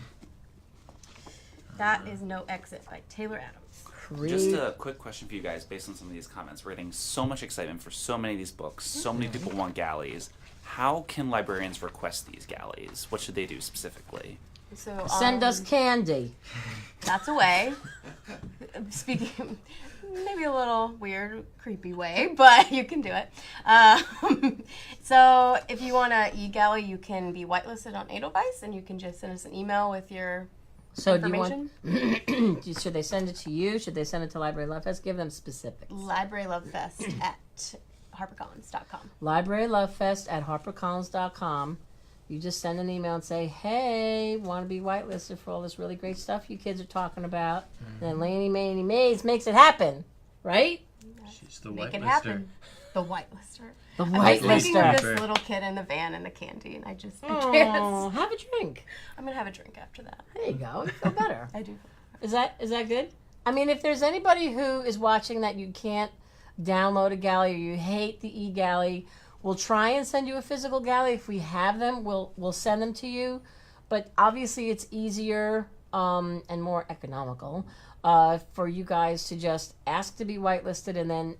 that is No Exit by Taylor Adams.
Just a quick question for you guys based on some of these comments. We're getting so much excitement for so many of these books. So many people want galleys. How can librarians request these galleys? What should they do specifically?
So
Send us candy.
That's a way. Speaking, maybe a little weird, creepy way, but you can do it. So if you want to e-galley, you can be whitelisted on Edelweiss, and you can just send us an email with your
So do you want?
information.
Should they send it to you? Should they send it to Library Love Fest? Give them specifics.
Library Love Fest at harpercollins.com.
LibraryLoveFest@HarperCollins.com. You just send an email and say, hey, want to be whitelisted for all this really great stuff you kids are talking about. And then Laney Maney Mays makes it happen, right?
She's the
Make it
whitelister.
happen. The whitelister.
The
I was thinking of
whitelister.
this little kid in the van and the candy, and I
Oh,
can't.
have a drink.
I'm going to have a drink after that.
There you go. You feel better.
I do.
Is that good? I mean, if there's anybody who is watching that you can't download a galley or you hate the e-galley, we'll try and send you a physical galley. If we have them, we'll send them to you. But obviously, it's easier and more economical for you guys to just ask to be whitelisted, and then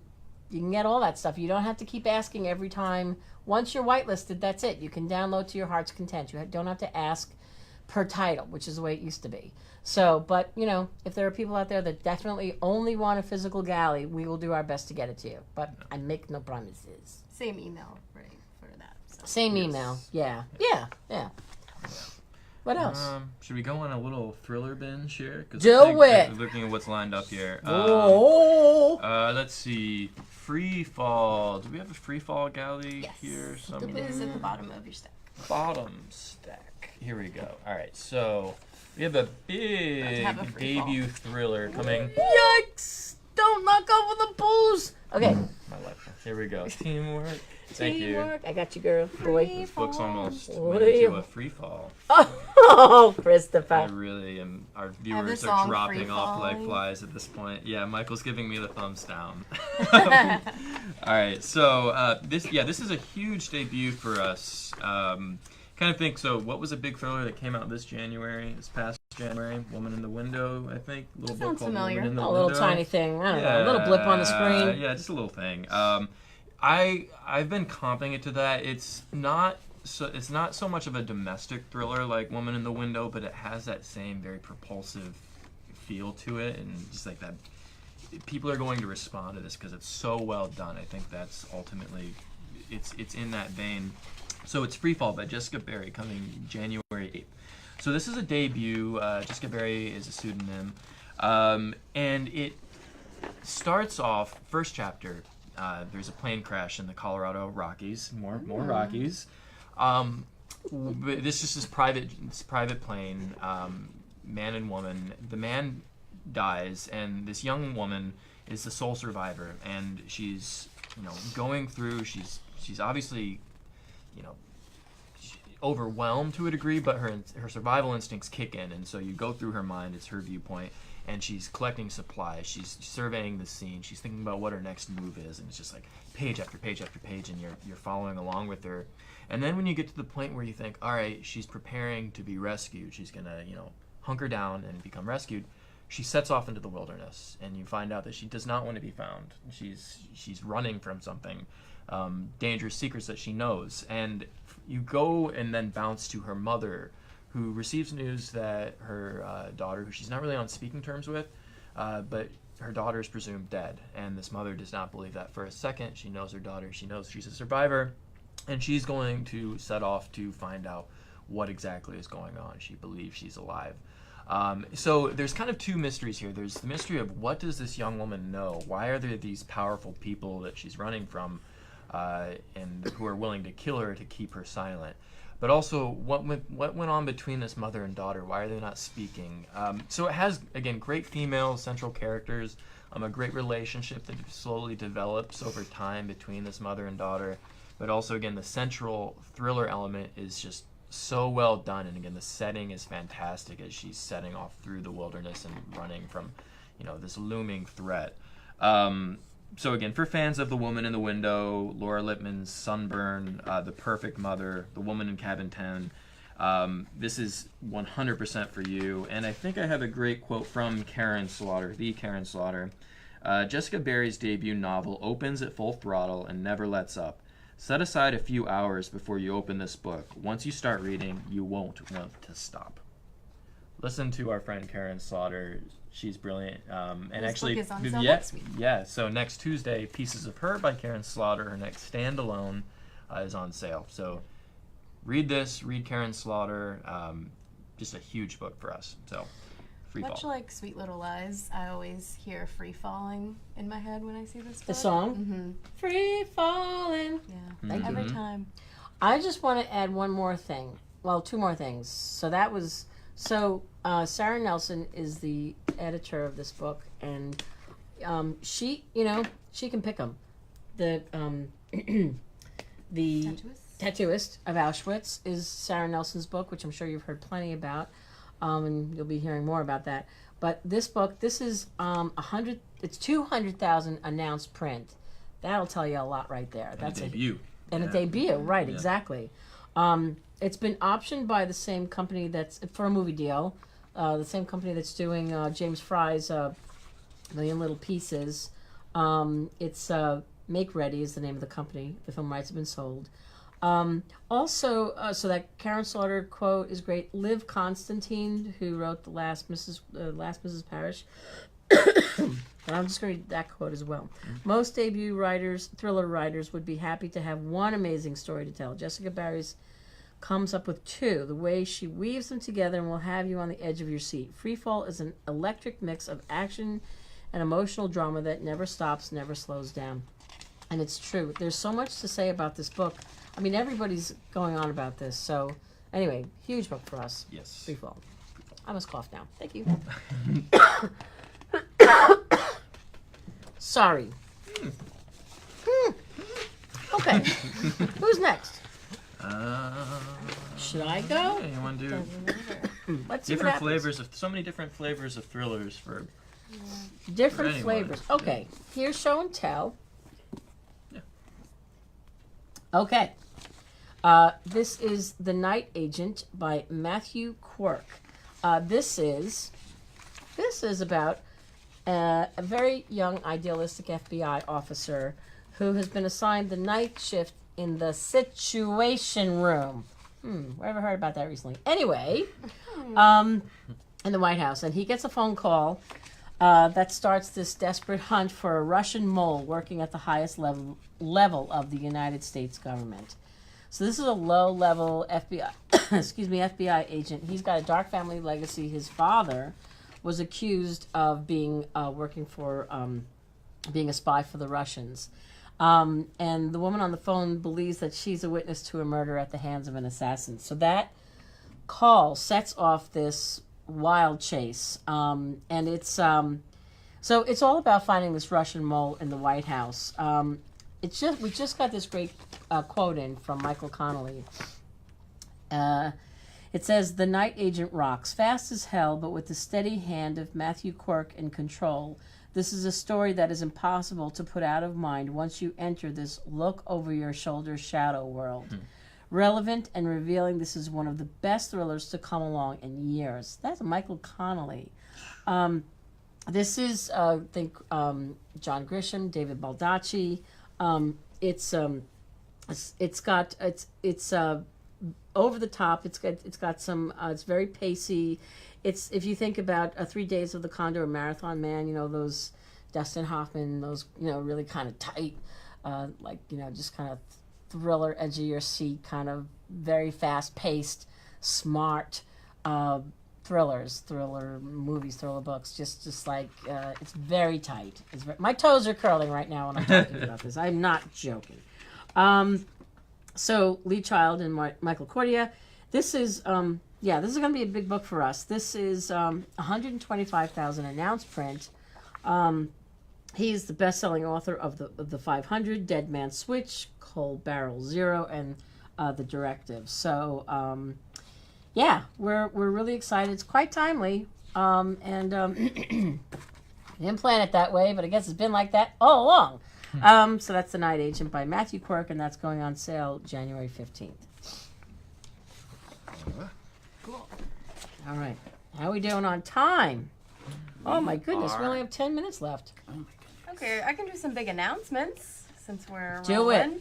you can get all that stuff. You don't have to keep asking every time. Once you're whitelisted, that's it. You can download to your heart's content. You don't have to ask per title, which is the way it used to be. So, but, you know, if there are people out there that definitely only want a physical galley, we will do our best to get it to you. But I make no promises.
Same email, right, for that. So.
Same email. Yeah. What else?
Should we go on a little thriller binge here? 'Cause
Do
I think,
it!
Looking at what's lined up here. Let's see. Free fall. Do we have a free fall galley
Yes.
here
It
somewhere?
is at the bottom of your stack.
Bottom stack. Here we go. All right. So we have a big
have a free fall.
debut thriller coming.
Yikes! Don't knock over the booze! Okay.
My life. Here we go. Teamwork. Thank you.
Teamwork. I got you, girl. Boy.
This book's almost
Boy.
went into a free fall.
Oh,
I
Christopher.
really am. Our
the
viewers are
song
dropping
Free
off like
Falling.
flies at this point. Yeah, Michael's giving me the thumbs down. All right, so this is a huge debut for us. Kind of think so. What was a big thriller that came out this past January? Woman in the Window, I think. Little book
Sounds
called
familiar.
Woman in the
A
Window.
little tiny thing. I don't know. A little blip on the screen.
Yeah, just a little thing. I've been comping it to that. It's not so much of a domestic thriller like Woman in the Window, but it has that same very propulsive feel to it, and just like that, people are going to respond to this because it's so well done. I think that's ultimately it's in that vein. So it's Free Fall by Jessica Barry, coming January 8th. So this is a debut. Jessica Barry is a pseudonym, and it starts off first chapter. There's a plane crash in the Colorado Rockies. More Rockies. But this is this private plane, man and woman. The man dies, and this young woman is the sole survivor, and she's going through. She's obviously overwhelmed to a degree, but her survival instincts kick in, and so you go through her mind. It's her viewpoint. And she's collecting supplies. She's surveying the scene. She's thinking about what her next move is, and it's just like page after page after page, and you're following along with her. And then when you get to the point where you think, all right, she's preparing to be rescued. She's gonna hunker down and become rescued. she sets off into the wilderness, and you find out that she does not want to be found. She's running from something, dangerous secrets that she knows. And you go and then bounce to her mother, who receives news that her daughter, who she's not really on speaking terms with, but her daughter is presumed dead. And this mother does not believe that for a second. She knows her daughter. She knows she's a survivor. And she's going to set off to find out what exactly is going on. She believes she's alive. So there's kind of two mysteries here. There's the mystery of what does this young woman know? Why are there these powerful people that she's running from and who are willing to kill her to keep her silent? But also, what went on between this mother and daughter? Why are they not speaking? So it has, again, great female central characters, a great relationship that slowly develops over time between this mother and daughter. But also, again, the central thriller element is just so well done, and again the setting is fantastic as she's setting off through the wilderness and running from this looming threat. So again, for fans of The Woman in the Window, Laura Lippman's Sunburn, The Perfect Mother, The Woman in Cabin 10, this is 100% for you. And I think I have a great quote from Karen Slaughter, the Karen Slaughter. Jessica Barry's debut novel opens at full throttle and never lets up. Set aside a few hours before you open this book. Once you start reading, you won't want to stop. Listen to our friend Karen Slaughter. She's brilliant. And
This
actually,
book is on sale next week.
Yeah. So next Tuesday, Pieces of Her by Karen Slaughter, her next standalone, is on sale. So read this. Read Karen Slaughter. Just a huge book for us. So free
Much
fall.
like Sweet Little Lies, I always hear Free Falling in my head when I see this book.
The song?
Mm-hmm.
Free falling.
Yeah.
Thank you.
Every time.
I just want to add one more thing. Well, two more things. Sarah Nelson is the editor of this book, and she can pick them. The Tattooist of Auschwitz is Sarah Nelson's book, which I'm sure you've heard plenty about, and you'll be hearing more about that. But this book, this is it's 200,000 announced print. That'll tell you a lot right there.
That's a debut.
A debut, right? Yeah. Exactly. It's been optioned by the same company that's for a movie deal. The same company that's doing James Fry's Million Little Pieces. It's Make Ready is the name of the company. The film rights have been sold. So that Karen Slaughter quote is great. Liv Constantine, who wrote The Last Mrs. Parrish. And I'm just going to read that quote as well. Most debut thriller writers would be happy to have one amazing story to tell. Jessica Barry's comes up with two. The way she weaves them together and will have you on the edge of your seat. Freefall is an electric mix of action and emotional drama that never stops, never slows down. And it's true. There's so much to say about this book. I mean, everybody's going on about this. So, anyway, huge book for us.
Yes.
Freefall. I must cough now. Thank you. Sorry. Okay. Who's next? Should I go?
Yeah, you want to do
Let's see
different flavors of so many different flavors of thrillers for
different
anyone.
flavors. Okay, here's show and tell.
Yeah.
Okay. This is The Night Agent by Matthew Quirk. This is about a very young, idealistic FBI officer who has been assigned the night shift in the Situation Room. Where have I heard about that recently? Anyway, in the White House, and he gets a phone call that starts this desperate hunt for a Russian mole working at the highest level of the United States government. So this is a low-level FBI, FBI agent. He's got a dark family legacy. His father was accused of being working for being a spy for the Russians. And the woman on the phone believes that she's a witness to a murder at the hands of an assassin. So that call sets off this wild chase. And it's so it's all about finding this Russian mole in the White House. We just got this great quote in from Michael Connolly. It says, "The night agent rocks, fast as hell, but with the steady hand of Matthew Quirk in control. This is a story that is impossible to put out of mind once you enter this look-over-your-shoulder shadow world. Relevant and revealing, this is one of the best thrillers to come along in years." That's Michael Connolly. This is I think John Grisham, David Baldacci. It's over the top. It's got some. It's very pacey. It's if you think about 3 Days of the Condor, Marathon Man. You know those Dustin Hoffman. Those really kind of tight, just kind of thriller, edge of your seat, kind of very fast paced, smart thriller movies, thriller books. Just like it's very tight. My toes are curling right now when I'm talking about this. I'm not joking. So Lee Child and Michael Cordia. This is going to be a big book for us. This is 125,000 announced print. He's the best-selling author of the 500, Dead Man's Switch, Cold Barrel Zero, and The Directive. So we're really excited. It's quite timely, and didn't plan it that way, but I guess it's been like that all along. So that's The Night Agent by Matthew Quirk, and that's going on sale January 15th.
Cool.
All right. How are we doing on time? Oh, my goodness. We only have 10 minutes left.
Oh my goodness.
Okay, I can do some big announcements since we're
Do it.
rolling.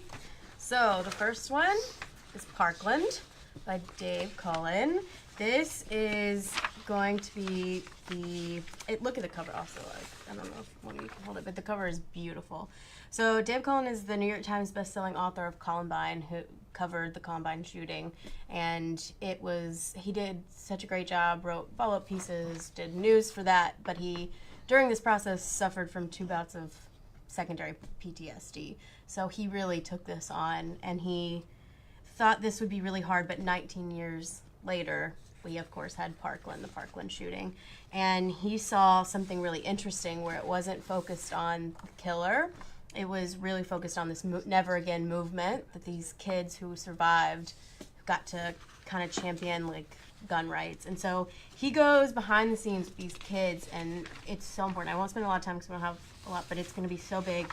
So the first one is Parkland by Dave Cullen. This is going to be look at the cover also. I don't know if one of you can hold it, but the cover is beautiful. So Dave Cullen is the New York Times bestselling author of Columbine, who covered the Columbine shooting, and he did such a great job, wrote follow-up pieces, did news for that, but he, during this process, suffered from 2 bouts of secondary PTSD. So he really took this on, and he thought this would be really hard, but 19 years later, we of course had the Parkland shooting, and he saw something really interesting where it wasn't focused on the killer. It was really focused on this never again movement that these kids who survived got to kind of champion, like gun rights. And so he goes behind the scenes with these kids, and it's so important. I won't spend a lot of time because we don't have a lot, but it's going to be so big.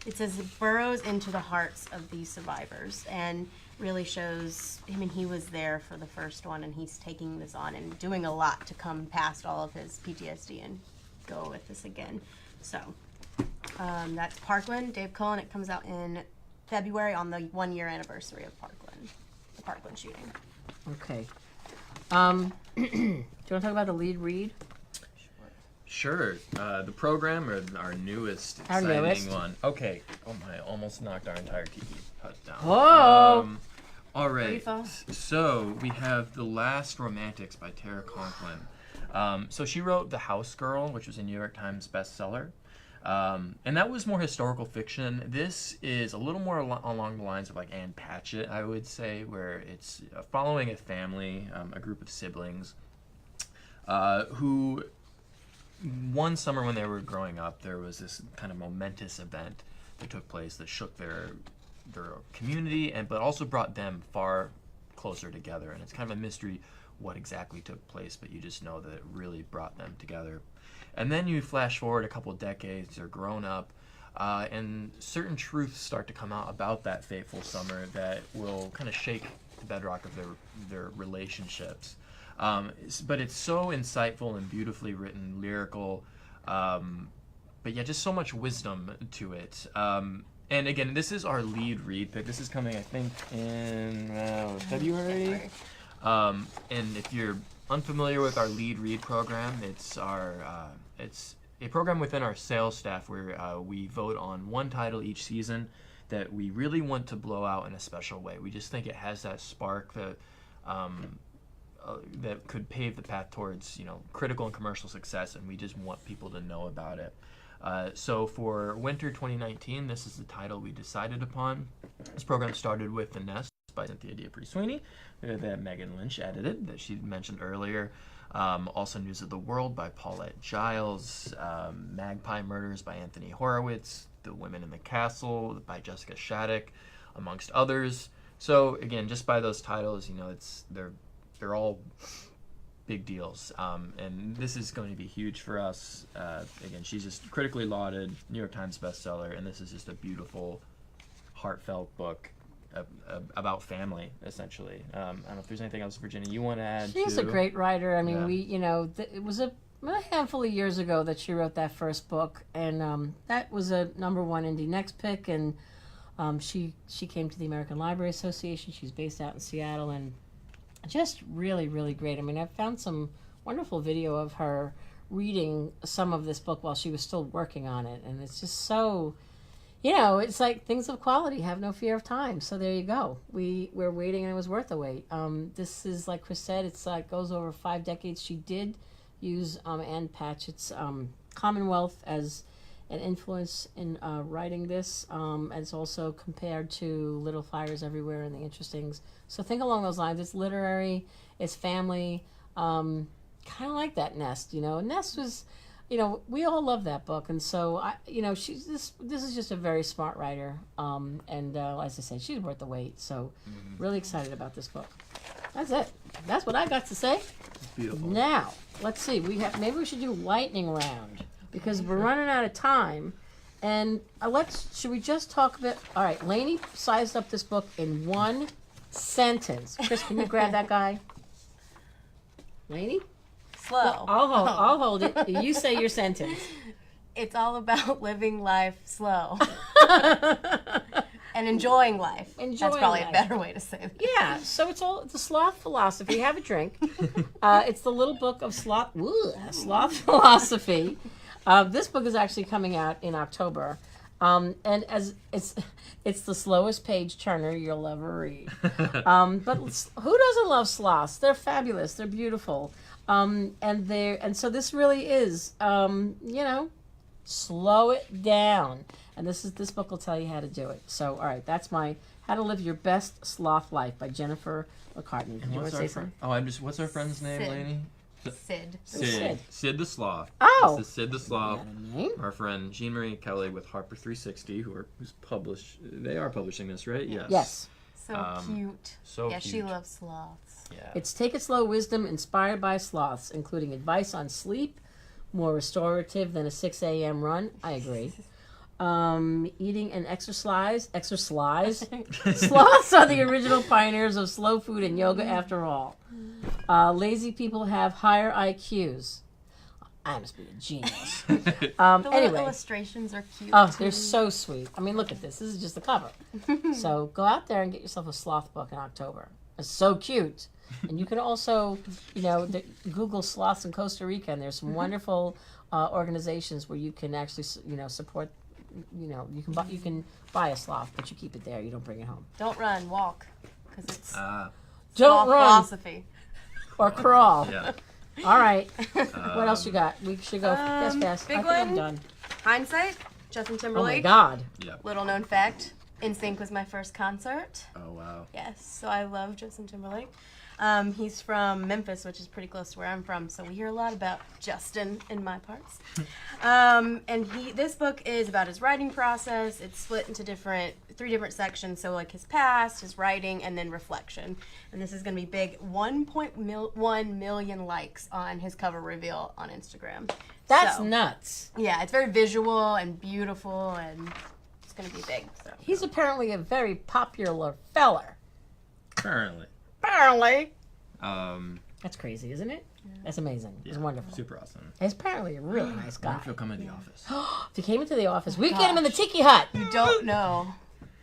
It says it burrows into the hearts of these survivors and really shows, he was there for the first one, and he's taking this on and doing a lot to come past all of his PTSD and go with this again. So that's Parkland, Dave Cullen. It comes out in February on the 1-year anniversary of the Parkland shooting.
Okay. Do you want to talk about the lead read?
Sure. The program, or our newest exciting one. Okay. Oh my! Almost knocked our entire TV hut down.
Whoa!
All right.
Free fall.
So we have The Last Romantics by Tara Conklin. So she wrote The House Girl, which was a New York Times bestseller. And that was more historical fiction. This is a little more along the lines of like Anne Patchett, I would say, where it's following a family, a group of siblings, who one summer when they were growing up, there was this kind of momentous event that took place that shook their community, but also brought them far closer together. And it's kind of a mystery what exactly took place, but you just know that it really brought them together. And then you flash forward a couple of decades, they're grown up, and certain truths start to come out about that fateful summer that will kind of shake the bedrock of their relationships. But it's so insightful and beautifully written, lyrical, but yeah, just so much wisdom to it. And again, this is our lead read pick. This is coming, I think, in February. And if you're unfamiliar with our lead read program, it's a program within our sales staff where we vote on one title each season that we really want to blow out in a special way. We just think it has that spark that could pave the path towards critical and commercial success, and we just want people to know about it. So for winter 2019, this is the title we decided upon. This program started with The Nest by Cynthia D'Apri-Sweeney, that Megan Lynch edited, that she mentioned earlier. Also News of the World by Paulette Giles, Magpie Murders by Anthony Horowitz, The Women in the Castle by Jessica Shattuck, amongst others. So again, just by those titles, they're all big deals, and this is going to be huge for us. Again, she's just critically lauded, New York Times bestseller, and this is just a beautiful, heartfelt book about family, essentially. I don't know if there's anything else, Virginia, you want to add.
She's a great writer. I mean, it was a handful of years ago that she wrote that first book, and that was a #1 Indie Next pick. And she came to the American Library Association. She's based out in Seattle, and just really, really great. I mean, I found some wonderful video of her reading some of this book while she was still working on it, and it's just so, it's like things of quality have no fear of time. So there you go. We're waiting, and it was worth the wait. This is, like Chris said, it's like goes over 5 decades. She did use Anne Patchett's Commonwealth as an influence in writing this. And it's also compared to Little Fires Everywhere and The Interestings. So think along those lines. It's literary, it's family, kind of like that Nest. Nest was, we all love that book, and so she's this is just a very smart writer. And as I said, she's worth the wait. So really excited about this book. That's it. That's what I got to say.
Beautiful.
Now, let's see. Maybe we should do lightning round because we're running out of time. And should we just talk a bit? All right, Lainey sized up this book in 1 sentence. Chris, can you grab that guy? Lainey?
Slow.
I'll hold it. You say your sentence.
It's all about living life slow. And enjoying life. That's probably a better way to say it.
Yeah, so it's the Sloth Philosophy. Have a drink. It's the little book of Sloth Philosophy. This book is actually coming out in October. And as it's the slowest page turner you'll ever read. But who doesn't love sloths? They're fabulous. They're beautiful. And so this really is, slow it down. And this book will tell you how to do it. So, all right, that's my How to Live Your Best Sloth Life by Jennifer McCartney. Did you want to say something?
What's our friend's name,
Sid.
Lainey?
Sid.
Sid the Sloth.
Oh.
This is Sid the Sloth.
Name?
Our friend Jean Marie Kelly with Harper 360, they are publishing this, right? Yes.
Yes.
So cute.
So
yeah,
cute.
she loves sloths.
Yeah.
It's Take It Slow wisdom inspired by sloths, including advice on sleep, more restorative than a 6 a.m. run. I agree. Eating and exercise. Sloths are the original pioneers of slow food and yoga after all. Lazy people have higher IQs. I must be a genius.
The little
Anyway.
illustrations are cute.
Oh,
too.
they're so sweet. I mean, look at this. This is just the cover. So go out there and get yourself a sloth book in October. It's so cute. And you can also, Google sloths in Costa Rica, and there's some wonderful organizations where you can actually, support. You can buy a sloth, but you keep it there. You don't bring it home.
Don't run, walk, because it's
Don't
sloth
run
philosophy.
or crawl.
Yeah.
All right. What else you got? We should go fast.
big
I think I'm
one.
done.
Hindsight, Justin
Oh my
Timberlake.
God.
Yeah.
Little known fact, NSYNC was my first concert.
Oh, wow.
Yes, so I love Justin Timberlake. He's from Memphis, which is pretty close to where I'm from, so we hear a lot about Justin in my parts. And this book is about his writing process. It's split into 3 different sections, so like his past, his writing, and then reflection. And this is going to be big. 1.1 million likes on his cover reveal on Instagram.
That's
So,
nuts.
yeah, it's very visual and beautiful, and it's going to be big. So.
He's apparently a very popular feller.
Apparently.
Apparently.
That's
crazy, isn't it? That's amazing. It's wonderful.
Super awesome.
He's apparently a really nice
I
guy.
wonder if he'll come into the office.
If he came into the office, we could get him in the tiki hut.
You don't know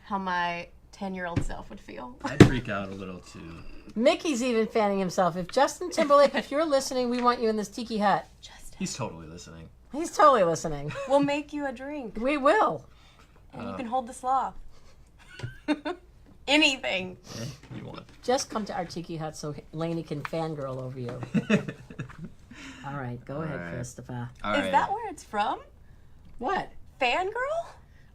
how my 10-year-old self would feel.
I'd freak out a little too.
Mickey's even fanning himself. If Justin Timberlake, if you're listening, we want you in this tiki hut.
Justin,
He's totally listening.
He's totally listening.
we'll make you a drink,
We will.
and you can hold the sloth. Anything.
You want.
Just come to our tiki hut so Lainey can fangirl over you. All right, go ahead,
right.
Christopher.
All
Is
right.
that where it's from?
What?
Fangirl?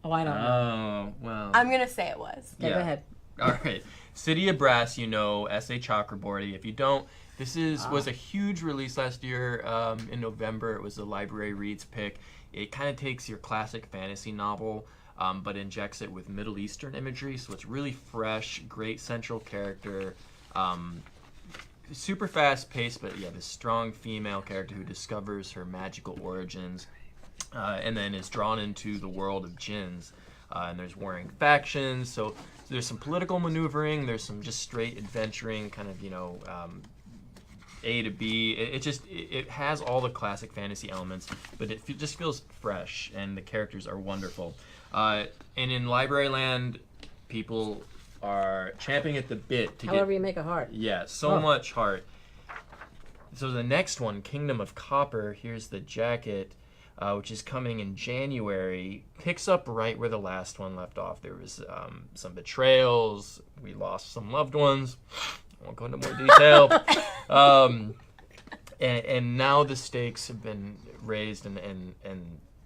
Oh, I don't know.
Oh, well.
I'm gonna say it was.
Yeah, go ahead.
All right. City of Brass, S.A. Chakraborty. If you don't, this was a huge release last year in November. It was the Library Reads pick. It kind of takes your classic fantasy novel, but injects it with Middle Eastern imagery, so it's really fresh, great central character, super fast paced, but yeah, this strong female character who discovers her magical origins, and then is drawn into the world of djinns. And there's warring factions, so there's some political maneuvering, there's some just straight adventuring, kind of, A to B. It has all the classic fantasy elements, but it just feels fresh, and the characters are wonderful. And in Library Land, people are champing at the bit to
However you make a heart.
Yeah, so much heart. So the next one, Kingdom of Copper, here's the jacket, which is coming in January, picks up right where the last one left off. There was some betrayals. We lost some loved ones. I won't go into more detail. And now the stakes have been raised, and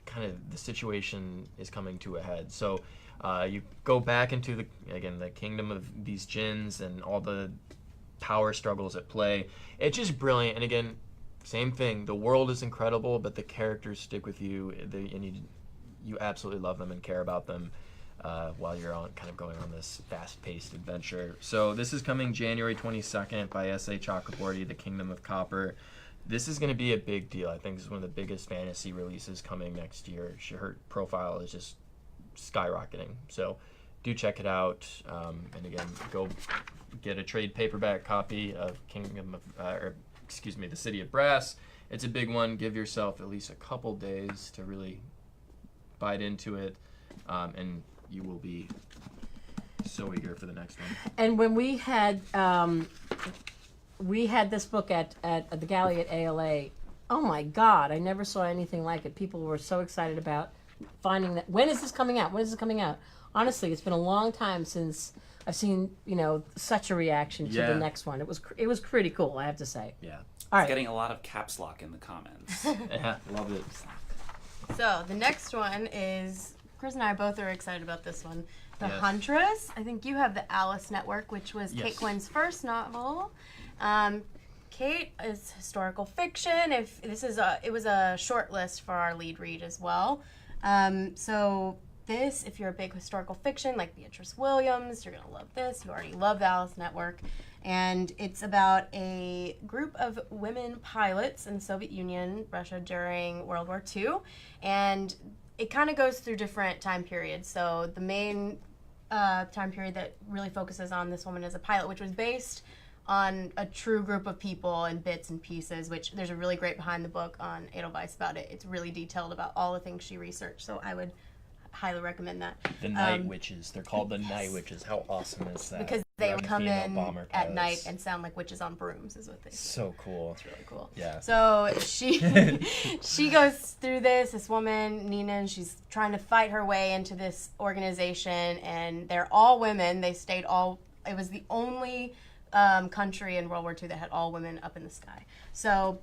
kind of the situation is coming to a head. So you go back into the kingdom of these djinns and all the power struggles at play. It's just brilliant. And again, same thing. The world is incredible, but the characters stick with you, and you absolutely love them and care about them while you're going on this fast-paced adventure. So this is coming January 22nd by S.A. Chakraborty, The Kingdom of Copper. This is going to be a big deal. I think this is one of the biggest fantasy releases coming next year. Her profile is just skyrocketing. So do check it out. And again, go get a trade paperback copy of The City of Brass. It's a big one. Give yourself at least a couple days to really bite into it, and you will be so eager for the next one.
And when we had this book at the galley at ALA, oh my God, I never saw anything like it. People were so excited about finding that. When is this coming out? When is this coming out? Honestly, it's been a long time since I've seen, such a reaction to the next one. It was pretty cool, I have to say.
Yeah.
All right.
It's getting a lot of caps lock in the comments.
Yeah, love it.
So the next one is, Chris and I both are excited about this one. The
Yes.
Huntress. I think you have the Alice Network, which was
Yes.
Kate Quinn's first novel. Kate is historical fiction. It was a short list for our lead read as well. So this, if you're a big historical fiction like Beatrice Williams, you're gonna love this. You already love the Alice Network. And it's about a group of women pilots in the Soviet Union, Russia, during World War II. And it kind of goes through different time periods. So the main time period that really focuses on this woman as a pilot, which was based on a true group of people and bits and pieces, which there's a really great behind the book on Edelweiss about it. It's really detailed about all the things she researched. So I would highly recommend that.
The Night Witches. They're called the Night Witches. How awesome is that?
Because they
They're
would come
female
in
bomber
at
pilots.
night and sound like witches on brooms, is what they say.
So cool.
It's really cool.
Yeah.
So she goes through this woman, Nina, and she's trying to fight her way into this organization, and they're all women. It was the only country in World War II that had all women up in the sky. So,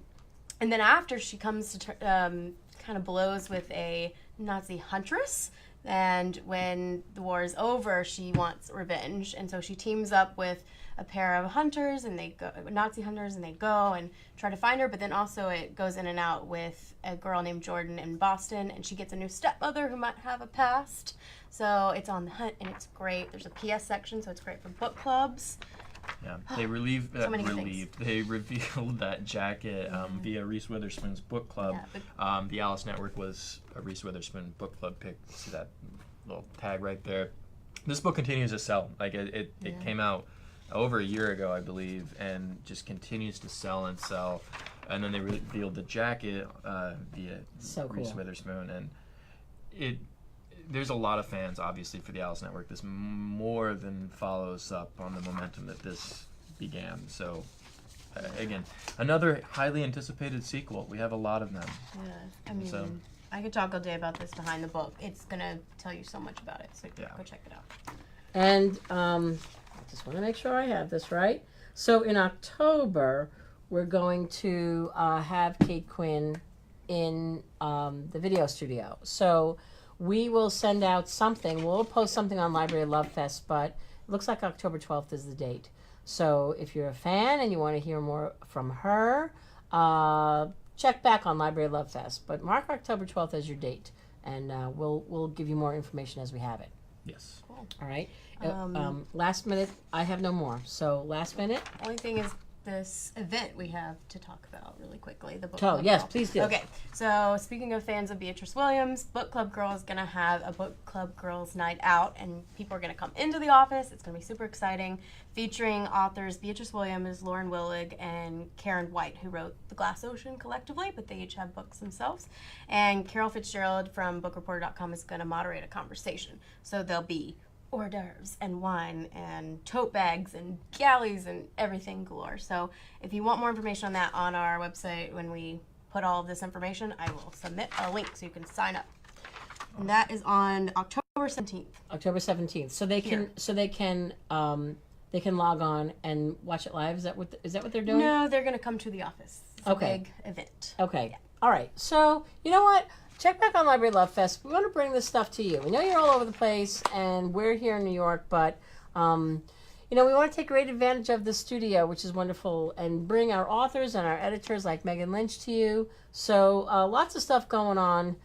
and then after she comes to kind of blows with a Nazi Huntress, and when the war is over, she wants revenge, and so she teams up with a pair of hunters, and they go, Nazi hunters, and they go and try to find her. But then also it goes in and out with a girl named Jordan in Boston, and she gets a new stepmother who might have a past. So it's on the hunt, and it's great. There's a PS section, so it's great for book clubs.
Yeah, they revealed that jacket via Reese Witherspoon's book club.
Yeah,
the Alice Network was a Reese Witherspoon book club pick. See that little tag right there. This book continues to sell. Like it came out over a year ago, I believe, and just continues to sell and sell. And then they revealed the jacket via Reese Witherspoon, and there's a lot of fans, obviously, for the Alice Network. This more than follows up on the momentum that this began. So, again, another highly anticipated sequel. We have a lot of them.
Yeah, I mean, I could talk all day about this behind the book. It's going to tell you so much about it, so go check it out.
And I just want to make sure I have this right. So in October, we're going to have Kate Quinn in the video studio. So we will send out something. We'll post something on Library Love Fest, but it looks like October 12th is the date. So if you're a fan and you want to hear more from her, check back on Library Love Fest. But mark October 12th as your date, and we'll give you more information as we have it.
Yes.
Cool.
All right. Last minute, I have no more. So last minute.
Only thing is, this event we have to talk about really quickly. The book
Oh,
club
yes,
girl.
please do.
Okay, so speaking of fans of Beatrice Williams, Book Club Girl is going to have a Book Club Girls Night Out, and people are going to come into the office. It's going to be super exciting, featuring authors Beatrice Williams, Lauren Willig, and Karen White, who wrote The Glass Ocean collectively, but they each have books themselves. And Carol Fitzgerald from BookReporter.com is going to moderate a conversation. So there'll be hors d'oeuvres and wine and tote bags and galleys and everything galore. So if you want more information on that on our website, when we put all of this information, I will submit a link so you can sign up. And that is on October 17th.
October 17th. So they can they can log on and watch it live. Is that what they're doing?
No, they're going to come to the office. It's a big event.
Okay. All right. So, you know what? Check back on Library Love Fest. We want to bring this stuff to you. We know you're all over the place, and we're here in New York, but, we want to take great advantage of the studio, which is wonderful, and bring our authors and our editors like Megan Lynch to you. So, lots of stuff going on,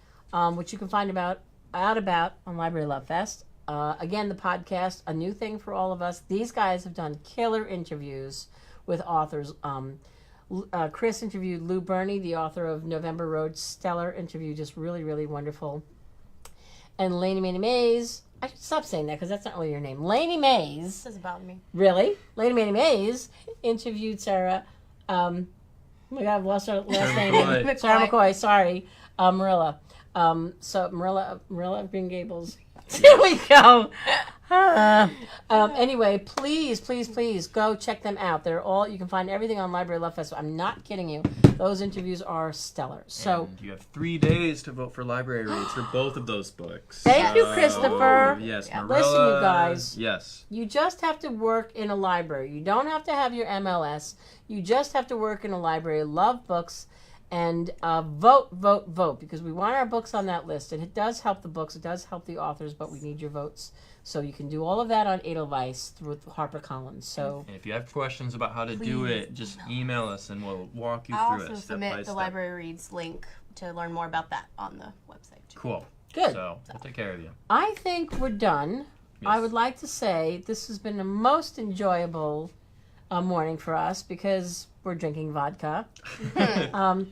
which you can find out about on Library Love Fest. Again, the podcast, a new thing for all of us. These guys have done killer interviews with authors. Chris interviewed Lou Burney, the author of November Road. Stellar interview, just really, really wonderful. And Lainey Manny Mays. I should stop saying that because that's not really your name. Lainey Mays.
This doesn't bother me.
Really? Lainey Manny Mays interviewed Sarah. Oh my God, I've lost her last name.
McCoy.
Sarah McCoy. Sorry, Marilla. So Marilla Green Gables. There we go. Anyway, please go check them out. You can find everything on Library Love Fest. I'm not kidding you. Those interviews are stellar. So
And you have 3 days to vote for library reads for both of those books.
Thank you, Christopher.
Yes,
Yeah.
Marilla.
Listen, you guys.
Yes.
you just have to work in a library. You don't have to have your MLS. You just have to work in a library, love books, and vote, because we want our books on that list. And it does help the books. It does help the authors, but we need your votes. So you can do all of that on Edelweiss through HarperCollins. So
And if you have questions about how to do it, just email us and we'll walk you
I'll
through
also
it step
submit
by
the
step.
Library Reads link to learn more about that on the website.
Cool.
good.
So we'll take care of you.
I think we're done. I
Yes.
would like to say this has been the most enjoyable morning for us because we're drinking vodka.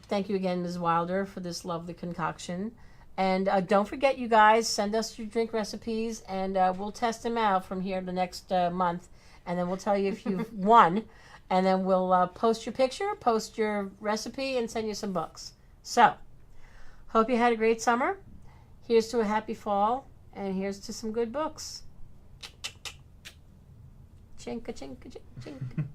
Thank you again, Ms. Wilder, for this lovely concoction. And don't forget, you guys, send us your drink recipes, and we'll test them out from here the next month. And then we'll tell you if you've won. And then we'll post your picture, post your recipe, and send you some books. So, hope you had a great summer. Here's to a happy fall, and here's to some good books. Chinka, chinka, chink, chink.